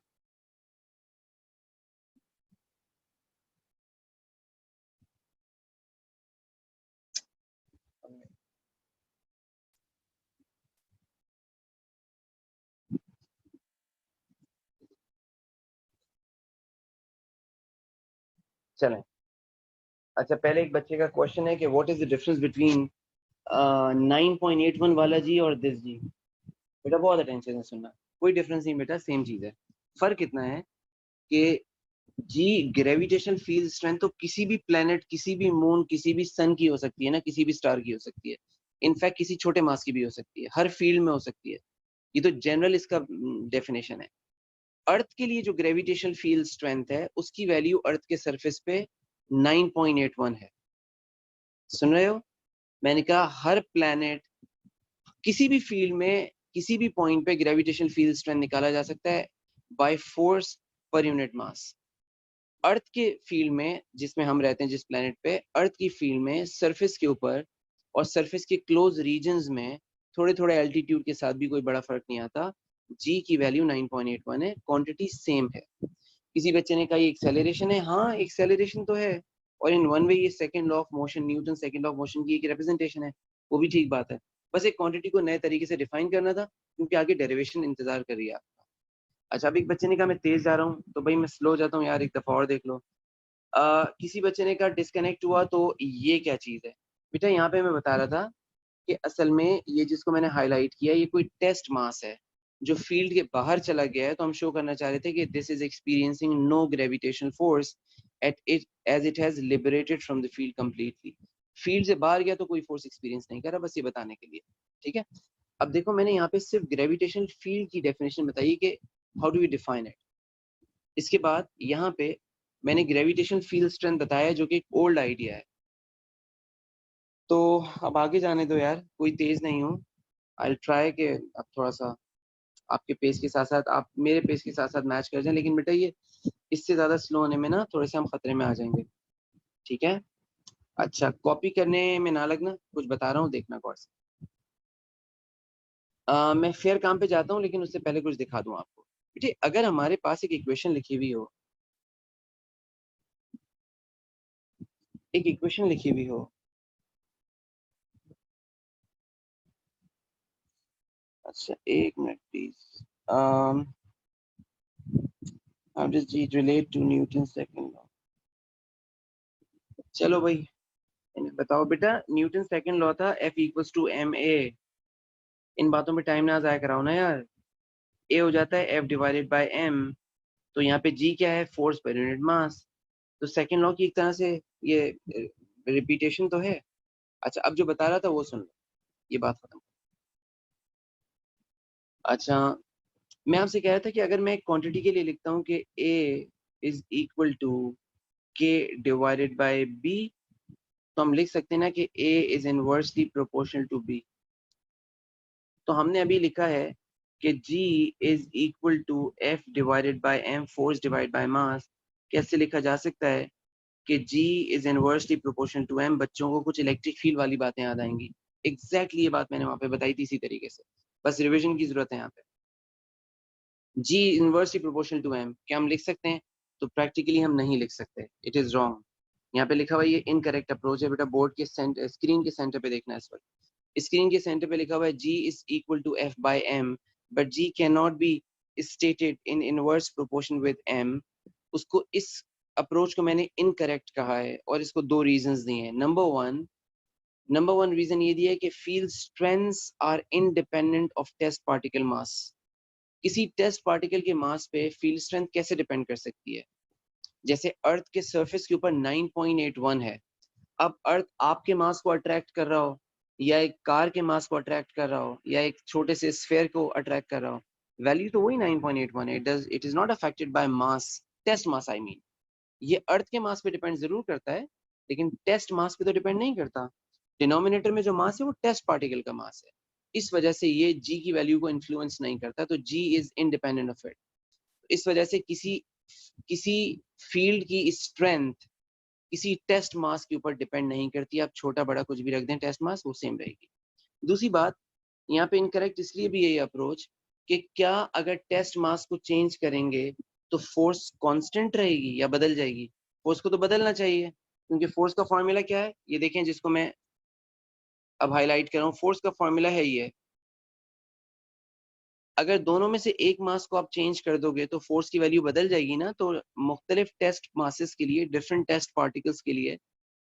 चलें, अच्छा पहले एक बच्चे का क्वेश्चन है कि what is the difference between 9.81 वाला जी और दिस जी। बेटा बहुत अटेंशन से सुनना, कोई डिफरेंस नहीं बेटा, सेम चीज है। फर्क इतना है कि जी ग्रेविटेशनल फील्ड स्ट्रेंथ तो किसी भी प्लेनेट, किसी भी मून, किसी भी सन की हो सकती है ना, किसी भी स्टार की हो सकती है, इनफैक्ट किसी छोटे मास की भी हो सकती है, हर फील्ड में हो सकती है। ये तो जनरल इसका डेफिनेशन है। अर्थ के लिए जो ग्रेविटेशनल फील्ड स्ट्रेंथ है उसकी वैल्यू अर्थ के सरफेस पे 9.81 है। सुन रहे हो? मैंने कहा हर प्लैनेट किसी भी फील्ड में किसी भी पॉइंट पे ग्रेविटेशनल फील्ड स्ट्रेंथ निकाला जा सकता है by force per unit mass. Earth के फील्ड में जिसमें हम रहते हैं, जिस प्लैनेट पे, अर्थ की फील्ड में सरफेस के ऊपर और सरफेस के क्लोज रीजन्स में थोड़े थोड़े एल्टीट्यूड के साथ भी कोई बड़ा फर्क नहीं आता। जी की वैल्यू 9.81 है, क्वांटिटी सेम है। किसी बच्चे ने कहा ये एक्सेलरेशन है, हाँ एक्सेलरेशन तो है, और इन वन वे ये second law of motion, Newton second law of motion की एक रिप्रेजेंटेशन है, वो भी ठीक बात है। बस एक क्वांटिटी को नए तरीके से डिफाइन करना था, क्योंकि आगे डेरिवेशन इंतजार कर रही है आपका। अच्छा, अभी एक बच्चे ने कहा मैं तेज जा रहा हूँ, तो भाई मैं स्लो जाता हूँ यार, एक दफा और देख लो। किसी बच्चे ने कहा डिस्कनेक्ट हुआ, तो ये क्या चीज है? बेटा यहाँ पे मैं बता रहा था कि असल में ये जिसको मैंने हाईलाइट किया, ये कोई टेस्ट मास है जो फील्ड के बाहर चला गया है। तो हम शो करना चाह रहे थे कि this is experiencing no gravitational force at it as it has liberated from the field completely. Field से बाहर गया तो कोई फोर्स एक्सपीरियंस नहीं कर रहा, बस ये बताने के लिए। ठीक है, अब देखो मैंने यहाँ पे सिर्फ ग्रेविटेशनल फील्ड की डेफिनेशन बताई कि how do we define it. इसके बाद यहाँ पे मैंने ग्रेविटेशनल फील्ड स्ट्रेंथ बताया, जो कि एक ओल्ड आइडिया है। तो अब आगे जाने दो यार, कोई तेज नहीं हूँ। आई ट्राई के अब थोड़ा सा आपके पेस के साथ साथ आप मेरे पेस के साथ साथ मैच कर जाएं, लेकिन बेटा ये इससे ज्यादा स्लो होने में ना थोड़े से हम खतरे में आ जाएंगे। ठीक है, अच्छा कॉपी करने में ना लगना, कुछ बता रहा हूँ देखना गौर से। मैं फेयर काम पे जाता हूँ, लेकिन उससे पहले कुछ दिखा दूँ आपको। बेटे अगर हमारे पास एक इक्वेशन लिखी हुई हो, एक इक्वेशन लिखी हुई हो, अच्छा एक minute please. How does G relate to Newton's second law? चलो भाई इन्हें बताओ। बेटा न्यूटन सेकंड लॉ था F equals to M A. इन बातों में टाइम ना जाया कराओ ना यार। ए हो जाता है F डिवाइडेड बाय एम, तो यहाँ पे G क्या है? फोर्स पर यूनिट मास। तो सेकंड लॉ की एक तरह से ये रिपीटेशन तो है। अच्छा अब जो बता रहा था वो सुन लो, ये बात खत्म। अच्छा मैं आपसे कह रहा था कि अगर मैं एक क्वांटिटी के लिए लिखता हूँ कि A is equal to K divided by B, तो हम लिख सकते हैं ना कि A is inversely proportional to B। तो हमने अभी लिखा है कि G is equal to F divided by M, force divide by mass. कैसे लिखा जा सकता है कि G is inversely proportional to M? बच्चों को कुछ इलेक्ट्रिक फील्ड वाली बातें याद आएंगी। एग्जैक्टली ये बात मैंने वहां पे बताई थी इसी तरीके से, बस रिविजन की जरूरत है यहाँ पे। G inversely proportional to M क्या हम लिख सकते हैं? तो प्रैक्टिकली हम नहीं लिख सकते, इट इज रॉन्ग। यहाँ पे लिखा हुआ ये इनकरेक्ट अप्रोच है। बेटा बोर्ड के सेंटर, स्क्रीन के सेंटर पे देखना है इस वक्त। स्क्रीन के सेंटर पे लिखा हुआ है g is equal to f by m, but g cannot be stated in inverse proportion with m. उसको इस अप्रोच को मैंने इनकरेक्ट कहा है और इसको दो रीजंस दिए हैं. नंबर वन रीजन ये दिया है कि field strengths are independent of test particle mass. किसी टेस्ट पार्टिकल के मास पे फील्ड स्ट्रेंथ कैसे डिपेंड कर सकती है? जैसे अर्थ के सरफेस के ऊपर 9.81 है. अब अर्थ आपके मास को अट्रैक्ट कर रहा हो या एक कार के मास को अट्रैक्ट कर रहा हो या एक छोटे से स्फेयर को अट्रैक्ट कर रहा हो, वैल्यू तो वही 9.81 है. It is not affected by mass, test mass I mean. ये अर्थ के मास पे डिपेंड जरूर करता है लेकिन टेस्ट मास पे तो डिपेंड नहीं करता. डिनोमिनेटर में जो मास है वो टेस्ट पार्टिकल का मास है. इस वजह से ये जी की वैल्यू को इन्फ्लुएंस नहीं करता, तो जी इज इंडिपेंडेंट ऑफ इट. इस वजह से किसी फील्ड की स्ट्रेंथ किसी टेस्ट मास के ऊपर डिपेंड नहीं करती. आप छोटा बड़ा कुछ भी रख दें, टेस्ट मास वो सेम रहेगी. दूसरी बात, यहाँ पे इनकरेक्ट इसलिए भी यही अप्रोच कि क्या अगर टेस्ट मास को चेंज करेंगे तो फोर्स कांस्टेंट रहेगी या बदल जाएगी? फोर्स को तो बदलना चाहिए क्योंकि फोर्स का फॉर्मूला क्या है ये देखें, जिसको मैं अब हाईलाइट कर रहा हूँ. फोर्स का फॉर्मूला है ये. अगर दोनों में से एक मास को आप चेंज कर दोगे तो फोर्स की वैल्यू बदल जाएगी ना. तो मुख्तलिफ टेस्ट मासेस के लिए, डिफरेंट टेस्ट पार्टिकल्स के लिए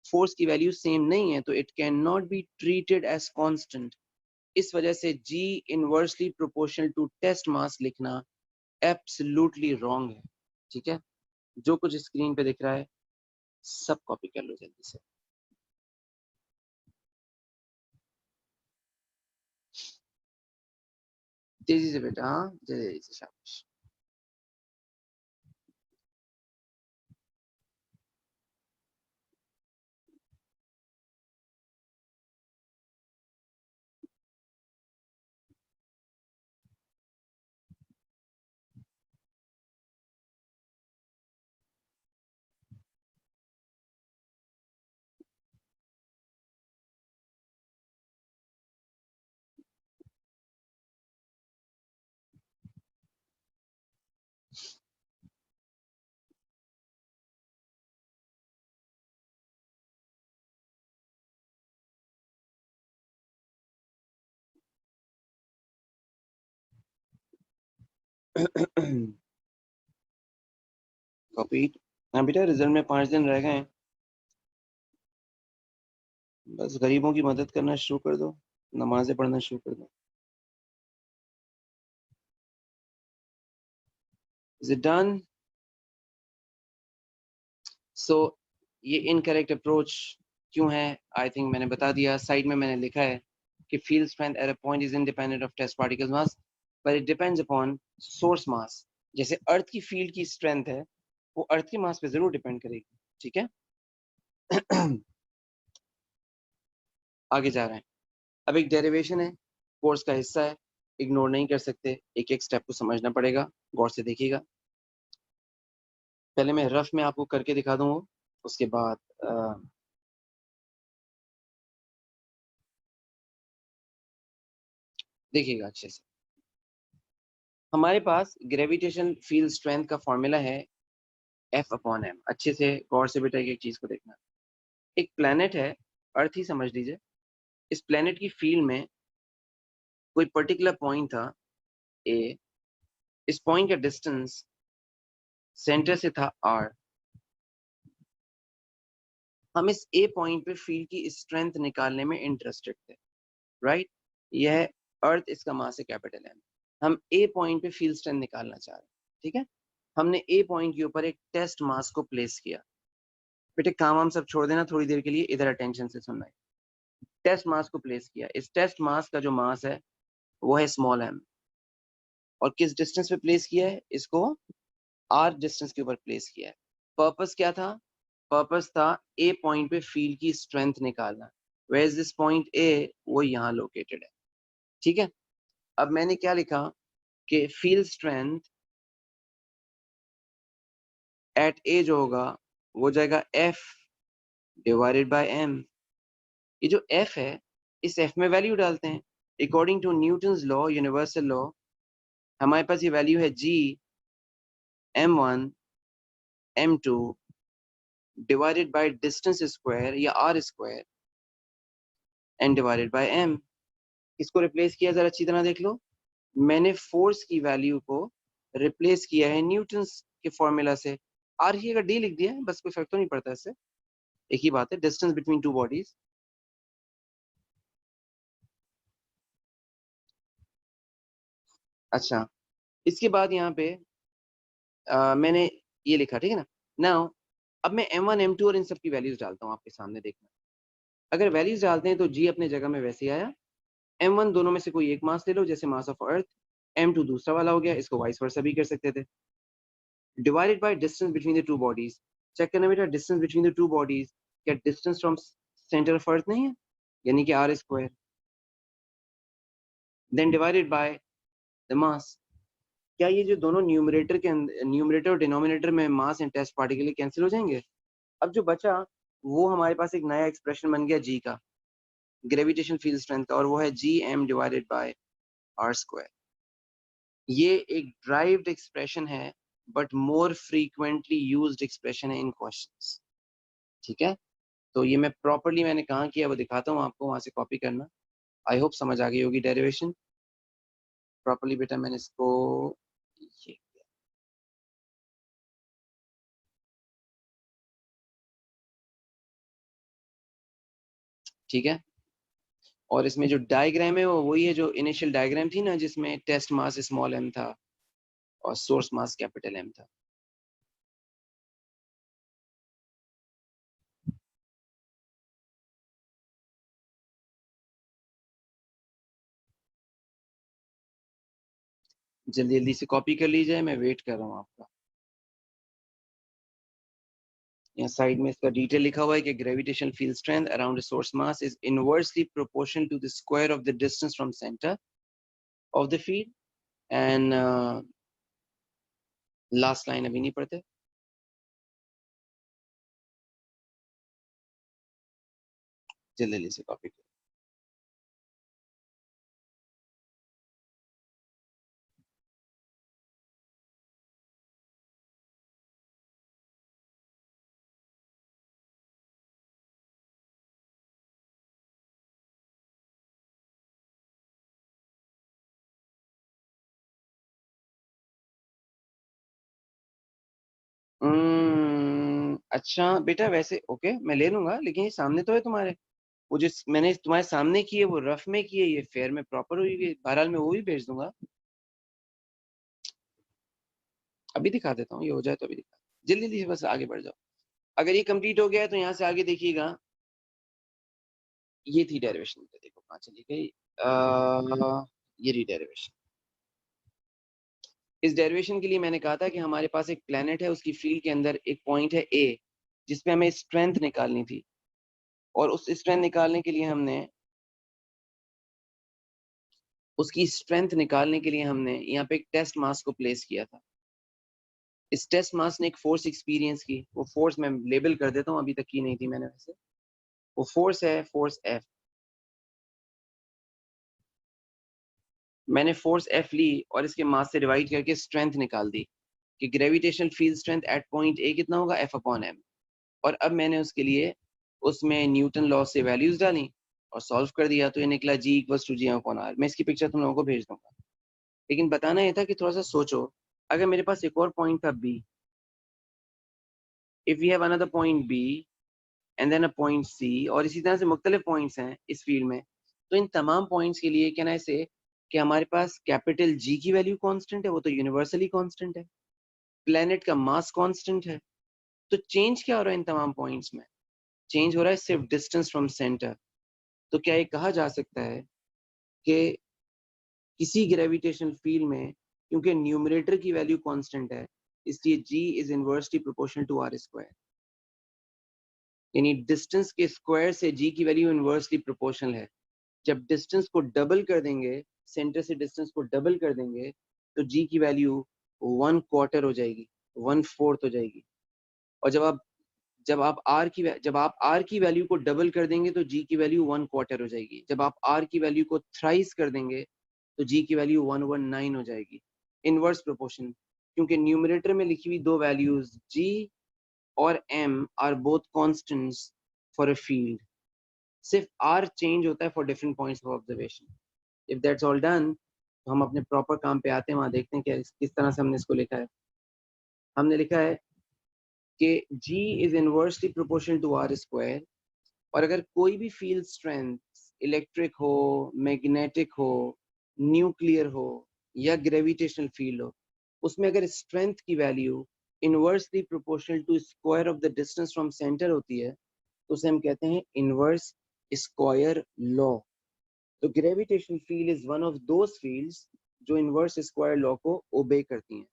फोर्स की वैल्यू सेम नहीं है, तो it can not be treated as constant. इस वजह से G inversely proportional to test mass लिखना एब्सोल्युटली रॉन्ग है. ठीक है, जो कुछ स्क्रीन पे दिख रहा है सब कॉपी कर लो जल्दी से. तेजी से बेटा, हाँ तेजी से, शाबाश. कॉपी. हाँ बेटा, रिजल्ट में 5 दिन रह गए हैं. बस गरीबों की मदद करना शुरू कर दो, नमाजें पढ़ना शुरू कर दो. Is it done? So ये इनकरेक्ट अप्रोच क्यों है? आई थिंक मैंने बता दिया. साइड में मैंने लिखा है कि field strength at a point is independent of test particle mass but it depends upon source mass. जैसे अर्थ की फील्ड की स्ट्रेंथ है वो अर्थ के मास पे जरूर डिपेंड करेगी. ठीक है. आगे जा रहे हैं. अब एक डेरिवेशन है, कोर्स का हिस्सा है, इग्नोर नहीं कर सकते, एक एक स्टेप को समझना पड़ेगा. गौर से देखिएगा. पहले मैं रफ में आपको करके दिखा दूंगा, उसके बाद देखिएगा अच्छे से. हमारे पास ग्रेविटेशन फील्ड स्ट्रेंथ का फॉर्मूला है F/m. अच्छे से गौर से बेटा एक चीज को देखना. एक प्लेनेट है, अर्थ ही समझ लीजिए. इस प्लेनेट की फील्ड में कोई पर्टिकुलर पॉइंट था A. इस पॉइंट का डिस्टेंस सेंटर से था R. हम इस A पॉइंट पे फील्ड की स्ट्रेंथ निकालने में इंटरेस्टेड थे, राइट. यह अर्थ, इसका मास है कैपिटल M. हम A पॉइंट पे फील्ड स्ट्रेंथ निकालना चाह रहे हैं. ठीक है. हमने A पॉइंट के ऊपर एक टेस्ट मास को प्लेस किया. बेटे काम हम सब छोड़ देना थोड़ी देर के लिए, इधर अटेंशन से सुनना है. टेस्ट मास को प्लेस किया. इस टेस्ट मास का जो मास है वो है स्मॉल m. और किस डिस्टेंस पे प्लेस किया है? इसको r डिस्टेंस के ऊपर प्लेस किया है. पर्पस क्या था? पर्पस था A पॉइंट पे फील्ड की स्ट्रेंथ निकालना. Where is this point A? वो यहाँ लोकेटेड है. ठीक है. अब मैंने क्या लिखा कि फील्ड स्ट्रेंथ एट A जो होगा वो जाएगा F डिवाइडेड बाय M. ये जो F है, इस F में वैल्यू डालते हैं. According to Newton's law, universal law, हमारे पास ये वैल्यू है G m1 m2 divided by distance square या r square and divided by m. इसको रिप्लेस किया, जरा अच्छी तरह देख लो, मैंने फोर्स की वैल्यू को रिप्लेस किया है न्यूटन्स के फॉर्मूला से। आर की अगर डी लिख दिया है बस, कोई फर्क तो नहीं पड़ता इससे, एक ही बात है, डिस्टेंस बिटवीन टू बॉडीज। अच्छा, इसके बाद यहाँ पे मैंने ये लिखा, ठीक है ना। नाउ अब मैं m1 m2 और इन सब की वैल्यूज डालता हूँ आपके सामने, देखना। अगर वैल्यूज डालते हैं तो g अपने जगह में वैसे ही आया। m1 दोनों में से कोई एक मास ले लो, जैसे मास ऑफ अर्थ, m2 दूसरा वाला हो गया, इसको वाइस वर्सा भी कर सकते थे। Divided by distance between the two bodies. Check करना बेटा, distance between the two bodies क्या distance from centre of earth नहीं है, यानी कि r square. Then divided by the mass. क्या ये जो दोनों न्यूमरेटर के न्यूमरेटर और डिनोमिनेटर में mass and test particle cancel हो जाएंगे? अब जो बचा वो हमारे पास एक नया एक्सप्रेशन बन गया जी का, ग्रेविटेशन फील्ड स्ट्रेंथ का, और वो है G M divided by R square. ये एक ड्राइव्ड एक्सप्रेशन है but more frequently used expression है इन क्वेश्चंस, ठीक है। तो ये मैं प्रॉपर्ली मैंने कहाँ किया वो दिखाता हूँ आपको, वहां से कॉपी करना। आई होप समझ आ गई होगी डेरिवेशन प्रॉपर्ली। बेटा मैंने इसको ये, ठीक है। और इसमें जो डायग्राम है वो वही है जो इनिशियल डायग्राम थी ना, जिसमें टेस्ट मास स्मॉल m था और सोर्स मास कैपिटल M था। जल्दी जल्दी से कॉपी कर लीजिए, मैं वेट कर रहा हूँ आपका। यहाँ साइड में इसका डिटेल लिखा हुआ है कि gravitational field strength around source mass is inversely proportional to the square of the distance from centre of the field. And last line अभी नहीं पढ़ते। जल्दी जल्दी से कॉपी कर। अच्छा बेटा, वैसे ओके मैं ले लूंगा, लेकिन ये सामने तो है तुम्हारे, वो जो मैंने तुम्हारे सामने की है वो रफ में की है, ये फेयर में प्रॉपर हुई है। बहरहाल मैं वो भी भेज दूंगा, अभी दिखा देता हूँ, ये हो जाए तो अभी दिखा। जल्दी जल्दी से बस आगे बढ़ जाओ। अगर ये कंप्लीट हो गया है तो यहाँ से आगे देखिएगा, ये थी डेरिवेशन, देखो कहाँ चली गई। ये रही डेरिवेशन। इस डेरिवेशन के लिए मैंने कहा था कि हमारे पास एक प्लेनेट है, उसकी फील्ड के अंदर एक पॉइंट है ए, जिसपे हमें स्ट्रेंथ निकालनी थी। और उस स्ट्रेंथ निकालने के लिए हमने उसकी स्ट्रेंथ निकालने के लिए हमने यहाँ पे एक टेस्ट मास को प्लेस किया था। इस टेस्ट मास ने एक फोर्स एक्सपीरियंस की, वो फोर्स मैं लेबल कर देता हूँ, अभी तक की नहीं थी मैंने वैसे। वो फोर्स है फोर्स एफ। मैंने फोर्स एफ ली और इसके मास से डिवाइड करके स्ट्रेंथ निकाल दी कि gravitational field strength at point ए कितना होगा, एफ अपॉन एम। और अब मैंने उसके लिए उसमें न्यूटन लॉ से वैल्यूज डाली और सॉल्व कर दिया, तो ये निकला G equals to G M upon R. मैं इसकी पिक्चर तुम लोगों को भेज दूंगा, लेकिन बताना ये था कि थोड़ा सा सोचो, अगर मेरे पास एक और पॉइंट था B, if we have another point B and then a point C, और इसी तरह से मुख्तलिफ पॉइंट्स हैं इस फील्ड में, तो इन तमाम पॉइंट्स के लिए कैन आई से कि हमारे पास कैपिटल जी की वैल्यू कांस्टेंट है, वो तो यूनिवर्सली कांस्टेंट है। प्लेनेट का मास कांस्टेंट है। तो चेंज क्या हो रहा है इन तमाम पॉइंट्स में? चेंज हो रहा है सिर्फ डिस्टेंस फ्रॉम सेंटर। तो क्या ये कहा जा सकता है कि किसी ग्रेविटेशनल फील्ड में, क्योंकि न्यूमरेटर की वैल्यू कांस्टेंट है, इसलिए g is inversely proportional to are square, यानी डिस्टेंस के स्क्वायर से g की वैल्यू इनवर्सली प्रोपोर्शनल है। जब डिस्टेंस को डबल कर देंगे, सेंटर से डिस्टेंस को डबल कर देंगे, तो g की वैल्यू 1/4 हो जाएगी, 1/4 हो जाएगी। और जब आप r की वैल्यू को डबल कर देंगे तो g की वैल्यू 1/4 हो जाएगी। जब आप r की वैल्यू को थ्राइस कर देंगे तो g की वैल्यू 1/9 हो जाएगी। इनवर्स प्रोपोर्शन, क्योंकि न्यूमरेटर में लिखी हुई दो वैल्यूज g और m are both constants for a field, सिर्फ r चेंज होता है for different points of observation. If that's all done, तो हम अपने प्रॉपर काम पे आते हैं, वहां देखते हैं क्या किस तरह से हमने इसको लिखा है। हमने लिखा है कि G is inversely proportional to R square, और अगर कोई भी फील्ड स्ट्रेंथ इलेक्ट्रिक हो, मैग्नेटिक हो, न्यूक्लियर हो या ग्रेविटेशनल फील्ड हो, उसमें अगर स्ट्रेंथ की value inversely proportional to square of the distance from centre होती है, तो उसे हम कहते हैं इनवर्स स्क्वायर लॉ। तो gravitational field is one of those fields जो इनवर्स स्क्वायर लॉ को ओबे करती हैं।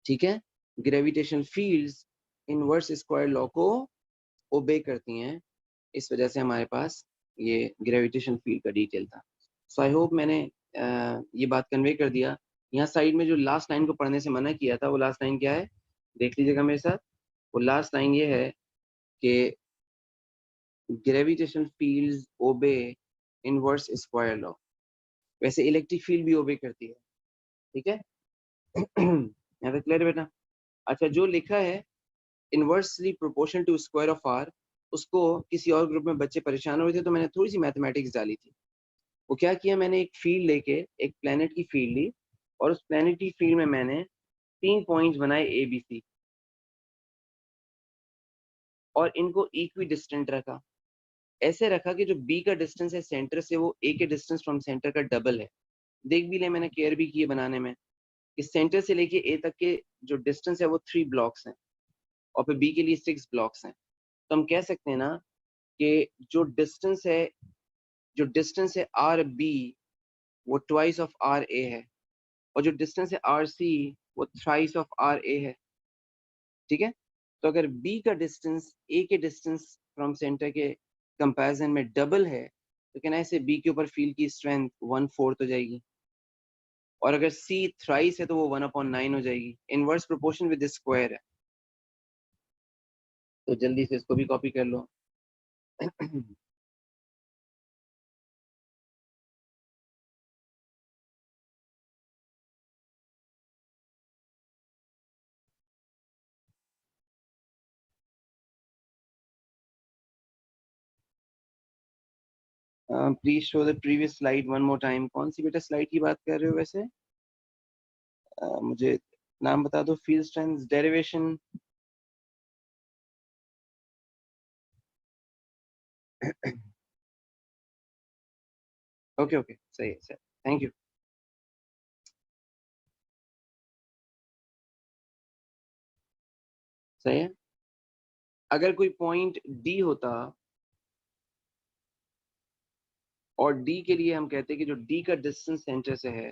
ठीक है, gravitational fields inverse square law को ओबे करती हैं, इस वजह से हमारे पास ये ग्रेविटेशन फील्ड का डिटेल था। सो आई होप मैंने ये बात कन्वे कर दिया। यहाँ साइड में जो लास्ट लाइन को पढ़ने से मना किया था, वो लास्ट लाइन क्या है, देख लीजिएगा मेरे साथ। वो लास्ट लाइन ये है कि gravitation fields obey inverse square law. वैसे इलेक्ट्रिक फील्ड भी ओबे करती है। ठीक है यहाँ तक क्लियर है बेटा? अच्छा, जो लिखा है inversely proportional to square of R, उसको किसी और ग्रुप में बच्चे परेशान हो रहे थे, तो मैंने थोड़ी सी मैथमेटिक्स डाली थी। वो क्या किया, मैंने एक फील्ड लेके एक प्लेनेट की फील्ड ली, और उस प्लेनेट की फील्ड में मैंने 3 पॉइंट्स बनाए ए बी सी, और इनको इक्वी डिस्टेंट रखा। ऐसे रखा कि जो बी का डिस्टेंस है सेंटर से, वो ए के डिस्टेंस फ्रॉम सेंटर का डबल है। देख भी ले, मैंने केयर भी की है बनाने में, कि सेंटर से लेके ए तक के जो डिस्टेंस है वो 3 ब्लॉक्स हैं, और फिर बी के लिए 6 ब्लॉक्स हैं। तो हम कह सकते हैं ना कि जो डिस्टेंस है आर बी, वो ट्वाइस ऑफ आर ए है, और जो डिस्टेंस है आर सी, वो थ्राइस ऑफ आर ए है। ठीक है, तो अगर बी का डिस्टेंस ए के डिस्टेंस फ्रॉम सेंटर के कंपैरिजन में डबल है, तो कहना है बी के ऊपर फील्ड की स्ट्रेंथ 1/4 हो जाएगी, और अगर सी थ्राइस है तो वो 1/9 हो जाएगी। इनवर्स प्रोपोर्शन विद स्क्वायर है, तो जल्दी से इसको भी कॉपी कर लो please show the previous slide one more time. कौन सी बेटा स्लाइड की बात कर रहे हो वैसे? मुझे नाम बता दो। Field strength derivation okay okay, सही है सर, थैंक यू। सही है। अगर कोई पॉइंट डी होता, और डी के लिए हम कहते हैं कि जो डी का डिस्टेंस सेंटर से है,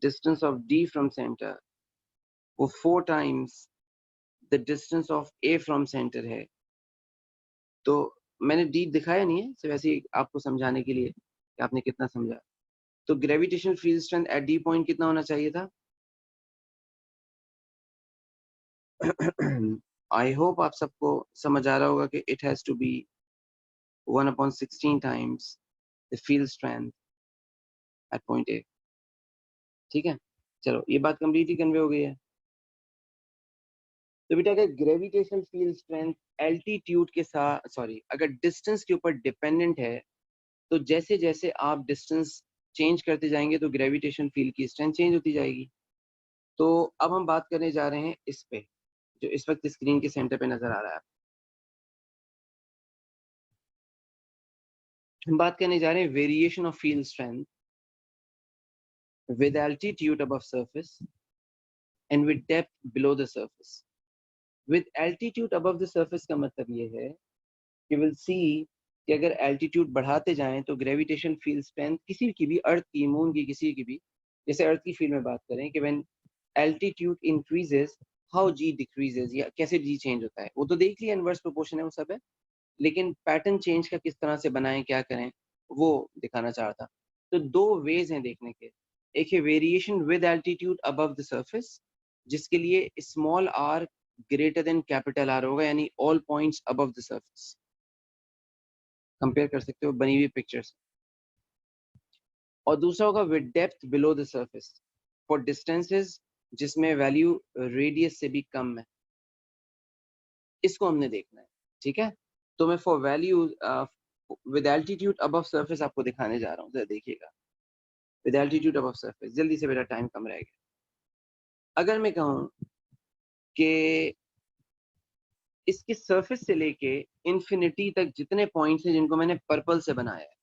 distance of D from centre, वो 4 times the distance of A from centre है। तो मैंने डी दिखाया नहीं है, सिर्फ ऐसे ही आपको समझाने के लिए कि आपने कितना समझा। तो gravitational field strength eight D point कितना होना चाहिए था? आई होप आप सबको समझ आ रहा होगा कि it has to be 1/16 times the field strength at point A. ठीक है, चलो ये बात कंप्लीटली कन्वे हो गई है। तो बेटा, अगर ग्रेविटेशनल फील्ड स्ट्रेंथ एल्टीट्यूड के साथ, सॉरी, अगर डिस्टेंस के ऊपर डिपेंडेंट है, तो जैसे जैसे आप डिस्टेंस चेंज करते जाएंगे तो ग्रेविटेशन फील्ड की स्ट्रेंथ चेंज होती जाएगी। तो अब हम बात करने जा रहे हैं इस पे, जो इस वक्त स्क्रीन के सेंटर पे नजर आ रहा है। हम बात करने जा रहे हैं variation of field strength with altitude above surface and with depth below the surface. With altitude above the surface का मतलब ये है कि विल सी कि अगर एल्टीट्यूड बढ़ाते जाएं तो ग्रेविटेशन फील्ड स्ट्रेंथ किसी की भी, अर्थ की, मून की, किसी की भी, जैसे अर्थ की फील्ड में बात करें कि when altitude increases how g decreases, या कैसे जी चेंज होता है, वो तो देख लिया, इनवर्स प्रोपोर्शन है, वो सब है। लेकिन पैटर्न चेंज का किस तरह से बनाएं, क्या करें, वो दिखाना चाह रहा था। तो 2 वेज हैं देखने के। एक है variation with altitude above the surface, जिसके लिए small r greater than capital r होगा, यानी all points above the surface. Compare कर सकते हो बनी हुई पिक्चर्स। और दूसरा होगा with depth below the surface, for distances जिसमें वैल्यू रेडियस से भी कम है। इसको हमने देखना है। ठीक है, तो मैं for value with altitude above surface आपको दिखाने जा रहा हूँ, जरा देखिएगा। विद एल्टीट्यूड अबव सरफेस, जल्दी से, बेटा टाइम कम रह गया। अगर मैं कहूँ कि इसके सरफेस से लेके इंफिनिटी तक जितने पॉइंट्स हैं जिनको मैंने पर्पल से बनाया है,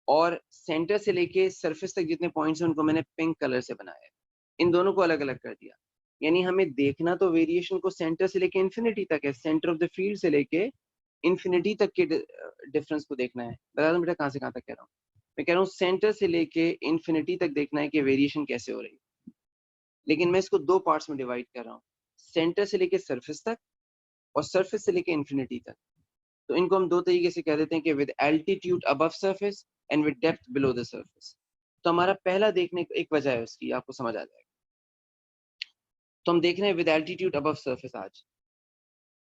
और सेंटर से लेके सरफेस तक जितने पॉइंट्स हैं उनको मैंने पिंक कलर से बनाया है, इन दोनों को अलग अलग कर दिया। यानी हमें देखना तो वेरिएशन को सेंटर से लेके इंफिनिटी तक है, सेंटर ऑफ द फील्ड से लेके इंफिनिटी तक के डिफरेंस को देखना है। बता दो बेटा कहाँ से कहाँ तक कह रहा हूँ। मैं कह रहा हूँ सेंटर से लेके इंफिनिटी तक देखना है कि वेरिएशन कैसे हो रही है, लेकिन मैं इसको दो पार्ट्स में डिवाइड कर रहा हूँ, सेंटर से लेके सरफेस तक और सरफेस से लेके इंफिनिटी तक। तो इनको हम दो तरीके से कह देते हैं कि with altitude above surface and with depth below the surface. तो हमारा पहला देखने एक वजह है उसकी, आपको समझ आ जाएगा। तो हम देख रहे हैं विद एल्टीट्यूड अबव सरफेस आज।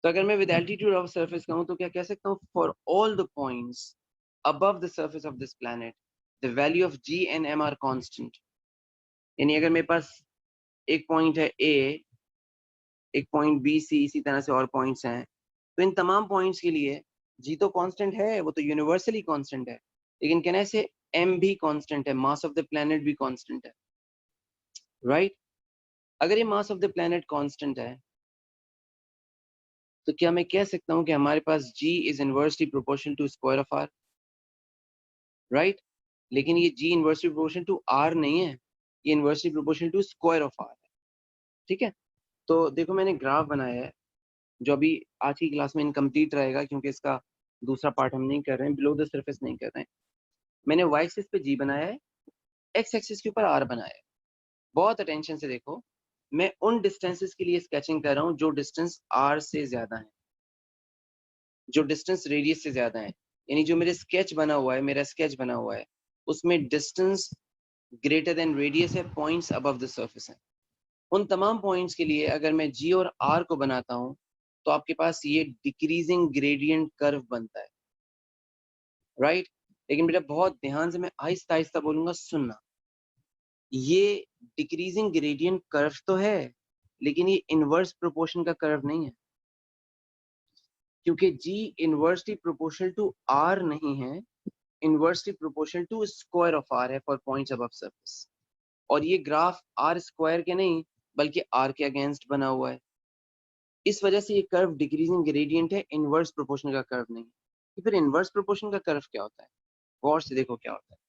तो अगर मैं विद एल्टीट्यूड अबव सरफेस कहूँ तो क्या कह सकता हूँ, for all the points above the surface of this planet the value of g and m r constant. यानी अगर मेरे पास एक पॉइंट है ए, एक पॉइंट बी सी, इसी तरह से और पॉइंट्स हैं, तो इन तमाम पॉइंट्स के लिए जी तो कांस्टेंट है, वो तो यूनिवर्सली कांस्टेंट है, लेकिन कहना से एम भी कांस्टेंट है, मास ऑफ द प्लैनेट भी कांस्टेंट है, राइट? अगर ये mass of the planet constant है तो क्या मैं कह सकता हूं कि हमारे पास g is inversely proportional to square of r, right? लेकिन ये g inversely proportional to r नहीं है, ये inversely proportional to square of r है, ठीक है? तो देखो मैंने ग्राफ बनाया है जो अभी आज की क्लास में इनकम्प्लीट रहेगा, क्योंकि इसका दूसरा पार्ट हम नहीं कर रहे हैं, बिलो द सरफेस नहीं कर रहे हैं। मैंने y एक्सिस पे g बनाया है, x एक्सिस के ऊपर r बनाया है। बहुत अटेंशन से देखो, मैं उन डिस्टेंसेस के लिए स्केचिंग कर रहा हूँ जो डिस्टेंस r से ज्यादा है, जो डिस्टेंस रेडियस से ज्यादा है। यानी जो मेरे स्केच बना हुआ है, मेरा स्केच बना हुआ है, उसमें डिस्टेंस ग्रेटर देन रेडियस है, पॉइंट्स अबव द सरफेस है। उन तमाम पॉइंट्स के लिए अगर मैं g और r को बनाता हूँ तो आपके पास ये डिक्रीजिंग ग्रेडियंट कर्व बनता है, राइट? लेकिन बेटा बहुत ध्यान से, मैं आहिस्ता आहिस्ता बोलूंगा, सुनना। ये डिक्रीजिंग ग्रेडियंट कर्व तो है, लेकिन ये इनवर्स प्रोपोर्शन का कर्व नहीं है, क्योंकि g inversely proportional to r नहीं है, inversely proportional to square of r है फॉर पॉइंट्स अबव सरफेस। और ये ग्राफ r स्क्वायर के नहीं बल्कि r के अगेंस्ट बना हुआ है, इस वजह से ये कर्व डिक्रीजिंग ग्रेडियंट है, इनवर्स प्रोपोर्शन का कर्व नहीं है। तो फिर इनवर्स प्रोपोर्शन का कर्व क्या होता है, गौर से देखो क्या होता है।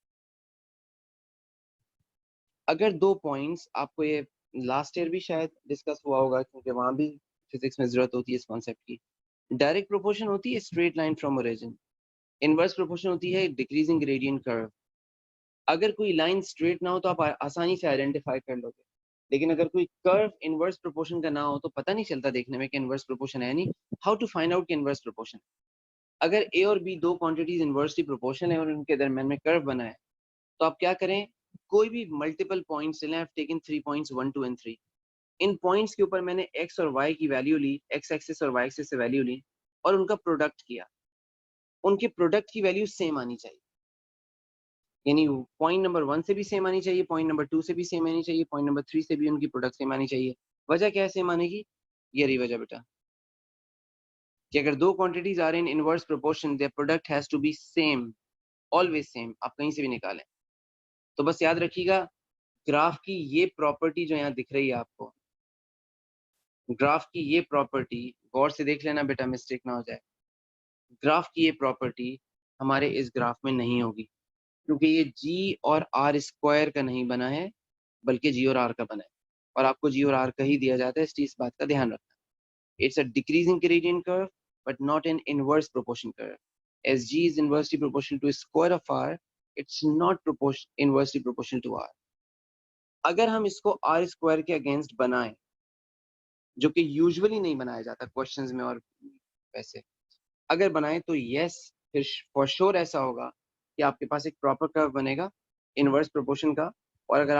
अगर दो पॉइंट्स, आपको ये लास्ट ईयर भी शायद डिस्कस हुआ होगा, क्योंकि वहां भी फिजिक्स में जरूरत होती है इस कॉन्सेप्ट की। डायरेक्ट प्रोपोर्शन होती है straight line from origin, inverse proportion होती है डिक्रीजिंग ग्रेडियंट कर्व। अगर कोई लाइन स्ट्रेट ना हो तो आप आसानी से आइडेंटिफाई कर लोगे, लेकिन अगर कोई कर्व इनवर्स प्रोपोर्शन का ना हो तो पता नहीं चलता देखने में कि इनवर्स प्रोपोर्शन है नहीं। हाउ टू फाइंड आउट कि इनवर्स प्रोपोर्शन? अगर ए और बी दो क्वांटिटीज इनवर्सली प्रोपोर्शनल है और उनके दरमियान में कर्व बना है, तो आप क्या करें, कोई भी मल्टीपल पॉइंट्स लें। I have taken 3 points 1 2 and 3। In points के ऊपर मैंने x और y की वैल्यू ली, x एक्सिस और y एक्सिस से वैल्यू ली और उनका प्रोडक्ट किया। उनके प्रोडक्ट की वैल्यू सेम आनी चाहिए, यानी पॉइंट नंबर 1 से भी सेम आनी चाहिए, पॉइंट नंबर 2 से भी सेम आनी चाहिए, पॉइंट नंबर 3 से भी उनकी प्रोडक्ट सेम आनी चाहिए। वजह क्या है सेम आने की? ये रही वजह बेटा, कि अगर दो quantities are in inverse proportion, their product has to be same, always same, आप कहीं से भी निकालें। तो बस याद रखिएगा, ग्राफ की ये प्रॉपर्टी जो यहाँ दिख रही है आपको, ग्राफ की ये प्रॉपर्टी गौर से देख लेना बेटा, मिस्टेक ना हो जाए। ग्राफ की ये प्रॉपर्टी हमारे इस ग्राफ में नहीं होगी, क्योंकि ये जी और आर स्क्वायर का नहीं बना है, बल्कि जी और आर का बना है, और आपको जी और आर का ही दिया जाता है, इसलिए इस बात का ध्यान रखना। It's a decreasing gradient curve but not an inverse proportion curve. As g is inversely proportional to square of r, it's not inversely proportional to r. अगर हम इसको आर स्क्वायर के अगेंस्ट बनाएं, जो कि यूजुअली नहीं बनाया जाता क्वेश्चंस में, और वैसे अगर बनाए तो यस, फिर फॉर श्योर ऐसा होगा कि आपके पास एक प्रॉपर कर्व बनेगा इनवर्स प्रोपोर्शन का। और अगर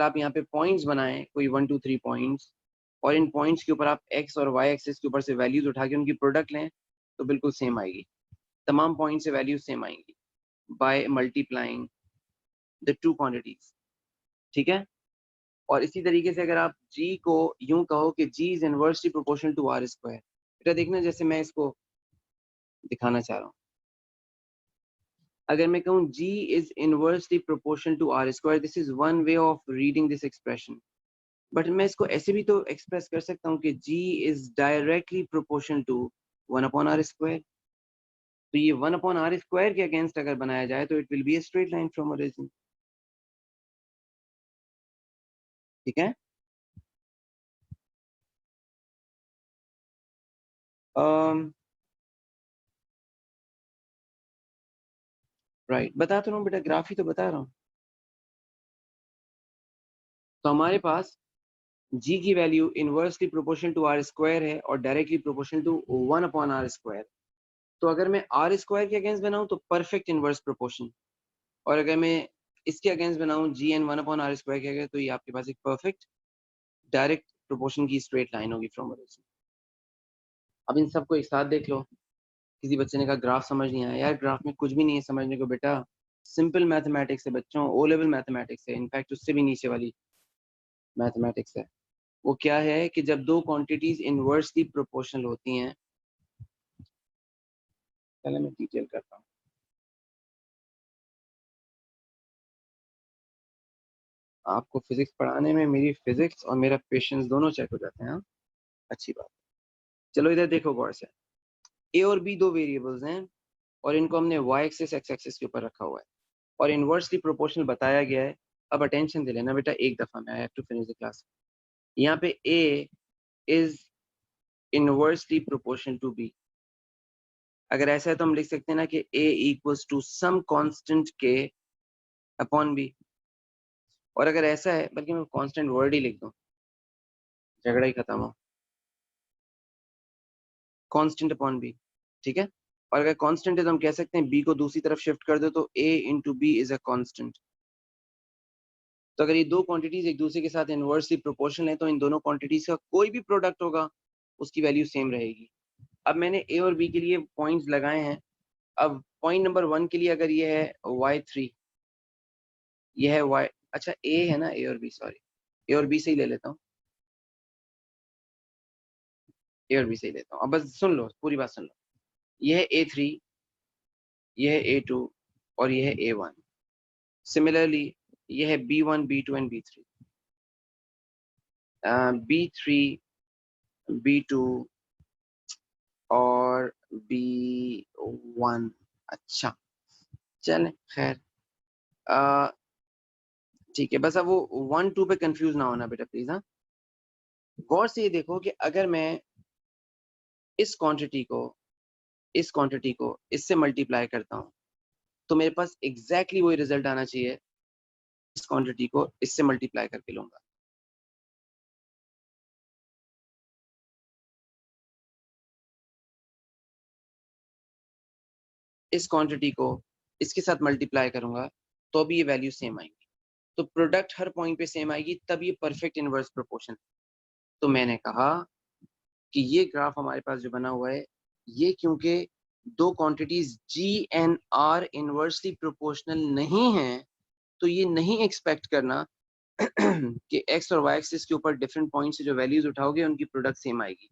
आप यहाँ पे पॉइंट्स बनाएं, कोई 1 2 3 पॉइंट्स, और इन पॉइंट्स के ऊपर आप एक्स और वाई एक्सिस के ऊपर से वैल्यूज उठा के उनकी प्रोडक्ट लें, तो बिल्कुल सेम आएगी, तमाम पॉइंट से वैल्यूज सेम आएंगी by multiplying the two quantities, ठीक है? और इसी तरीके से अगर आप g को यूं कहो कि g is inversely proportional to are square, बेटा देखना, जैसे मैं इसको दिखाना चाह रहा हूँ। अगर मैं कहूँ g is inversely proportional to r square, this is one way of reading this expression. But मैं इसको ऐसे भी तो एक्सप्रेस कर सकता हूँ कि g is directly proportional to 1 upon r square. तो ये 1 upon r square के अगेंस्ट अगर बनाया जाए तो it will be a straight line from origin. ठीक है? राइट, बता तो रहा हूँ बेटा, ग्राफ ही तो बता रहा हूँ। तो हमारे पास g की value inversely proportional to r square है और directly proportional to 1 upon r square. तो अगर मैं r स्क्वायर के अगेंस्ट बनाऊं तो परफेक्ट इनवर्स प्रोपोर्शन, और अगर मैं इसके अगेंस्ट बनाऊं g and 1 upon r square के अगेंस्ट, तो ये आपके पास एक परफेक्ट डायरेक्ट प्रोपोर्शन की स्ट्रेट लाइन होगी फ्रॉम ओरिजिन। अब इन सबको एक साथ देख लो। किसी बच्चे ने कहा ग्राफ समझ नहीं आया। यार ग्राफ में कुछ भी नहीं है समझने को बेटा, सिंपल मैथमेटिक्स है बच्चों, ओ लेवल मैथमेटिक्स है, इनफैक्ट उससे भी नीचे वाली मैथमेटिक्स है। वो क्या है कि जब दो क्वांटिटीज इनवर्सली प्रोपोर्शनल होती हैं, पहले मैं डिटेल करता हूँ। आपको फिजिक्स पढ़ाने में मेरी फिजिक्स और मेरा पेशेंस दोनों चेक हो जाते हैं। हाँ? अच्छी बात। चलो इधर देखो गौर से, ए और बी दो वेरिएबल्स हैं और इनको हमने वाई एक्सिस एक्स एक्सिस के ऊपर रखा हुआ है और इनवर्सली प्रोपोर्शनल बताया गया है। अब अटेंशन दे लेना बेटा एक दफा में, I have to finish the class. यहाँ पे A is inversely proportional to B. अगर ऐसा है तो हम लिख सकते हैं ना कि ए इक्वल्स टू सम कांस्टेंट के अपॉन बी, और अगर ऐसा है, बल्कि मैं कांस्टेंट वर्ड ही लिख दूं, झगड़ा ही खत्म हो, कांस्टेंट अपॉन बी। ठीक है? और अगर कांस्टेंट है तो हम कह सकते हैं बी को दूसरी तरफ शिफ्ट कर दो तो A into B is a constant. तो अगर ये दो क्वांटिटीज एक दूसरे के साथ इनवर्सली प्रोपोर्शनल है तो इन दोनों क्वांटिटीज का कोई भी प्रोडक्ट होगा उसकी वैल्यू सेम रहेगी। अब मैंने ए और बी के लिए पॉइंट्स लगाए हैं। अब पॉइंट नंबर 1 के लिए अगर ये है y3, ये है y, अच्छा ए है ना, ए और बी, सॉरी ए और बी से ही ले लेता हूँ, ए और बी से ही लेता हूँ। अब बस सुन लो, पूरी बात सुन लो। ये है A3, ये है A2 और ये है A1। सिमिलरली ये है B1 B2 and B3, B3 B2 और B1। अच्छा चले खैर, ठीक है। बस अब वो 1 2 पे कंफ्यूज ना होना बेटा प्लीज। हाँ, गौर से ये देखो कि अगर मैं इस क्वांटिटी को इससे मल्टीप्लाई करता हूँ तो मेरे पास एग्जैक्टली वही रिजल्ट आना चाहिए। इस क्वांटिटी को इससे मल्टीप्लाई करके लूंगा, इस क्वांटिटी को इसके साथ मल्टीप्लाई करूंगा तो भी ये वैल्यू सेम आएंगी। तो प्रोडक्ट हर पॉइंट पे सेम आएगी, तब ये परफेक्ट इनवर्स प्रोपोर्शन। तो मैंने कहा कि ये ग्राफ हमारे पास जो बना हुआ है, ये क्योंकि दो quantities g and r inversely proportional नहीं है, तो ये नहीं एक्सपेक्ट करना कि एक्स और वाई एक्सिस के ऊपर डिफरेंट पॉइंट से जो वैल्यूज उठाओगे उनकी प्रोडक्ट सेम आएगी,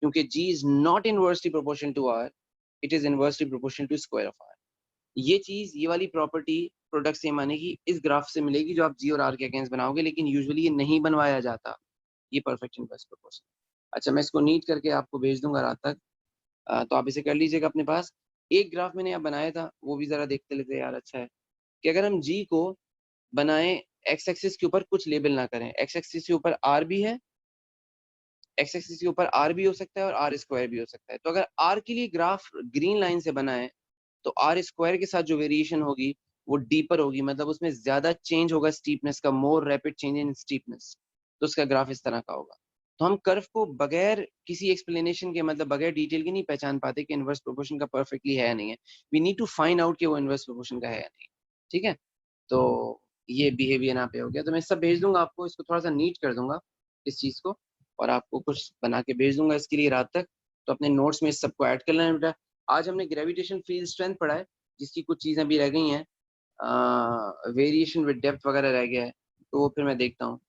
क्योंकि G is not inversely proportional to R, it is inversely proportional to square of R. ये चीज, ये वाली प्रॉपर्टी प्रोडक्ट सेम आने की इस ग्राफ से मिलेगी जो आप जी और आर के अगेंस्ट बनाओगे, लेकिन यूजुअली ये नहीं बनवाया जाता, ये परफेक्ट इनवर्स प्रोपोर्शन। अच्छा, मैं इसको नीट करके आपको भेज दूंगा रात तक, तो आप इसे कर लीजिएगा अपने पास। एक ग्राफ मैंने यहाँ बनाया था, वो भी जरा देखते लेते यार। अच्छा है कि अगर हम जी को बनाए एक्स एक्सिस के ऊपर कुछ लेबल ना करें, एक्स एक्सिस के ऊपर आर भी है, एक्स एक्सिस के ऊपर आर भी हो सकता है और आर स्क्वायर भी हो सकता है। तो अगर आर के लिए ग्राफ ग्रीन लाइन से बनाए तो आर स्क्वायर के साथ जो वेरिएशन होगी वो डीपर होगी, मतलब उसमें ज्यादा चेंज होगा स्टीपनेस का, more rapid change in steepness. तो उसका ग्राफ इस तरह का होगा। तो हम कर्व को बगैर किसी एक्सप्लेनेशन के, मतलब बगैर डिटेल के नहीं पहचान पाते कि इनवर्स प्रोपोर्शन का परफेक्टली है या नहीं है। We need to find out कि वो इनवर्स प्रोपोर्शन का है या नहीं। ठीक है? तो ये बिहेवियर यहाँ पे हो गया। तो मैं सब भेज दूंगा आपको, इसको थोड़ा सा नीट कर दूंगा इस चीज को, और आपको कुछ बना के भेज दूंगा इसके लिए रात तक। तो अपने नोट्स में इस सबको ऐड कर लेना बेटा। आज हमने ग्रेविटेशन फील्ड स्ट्रेंथ पढ़ा है, जिसकी कुछ चीजें भी रह गई हैं, वेरिएशन विद डेप्थ वगैरह रह गया है, तो वो फिर मैं देखता हूँ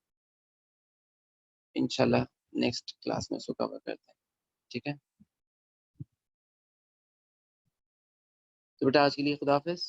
इंशाल्लाह नेक्स्ट क्लास में उसको कवर करते हैं। ठीक है? तो बेटा आज के लिए खुदा हाफिज।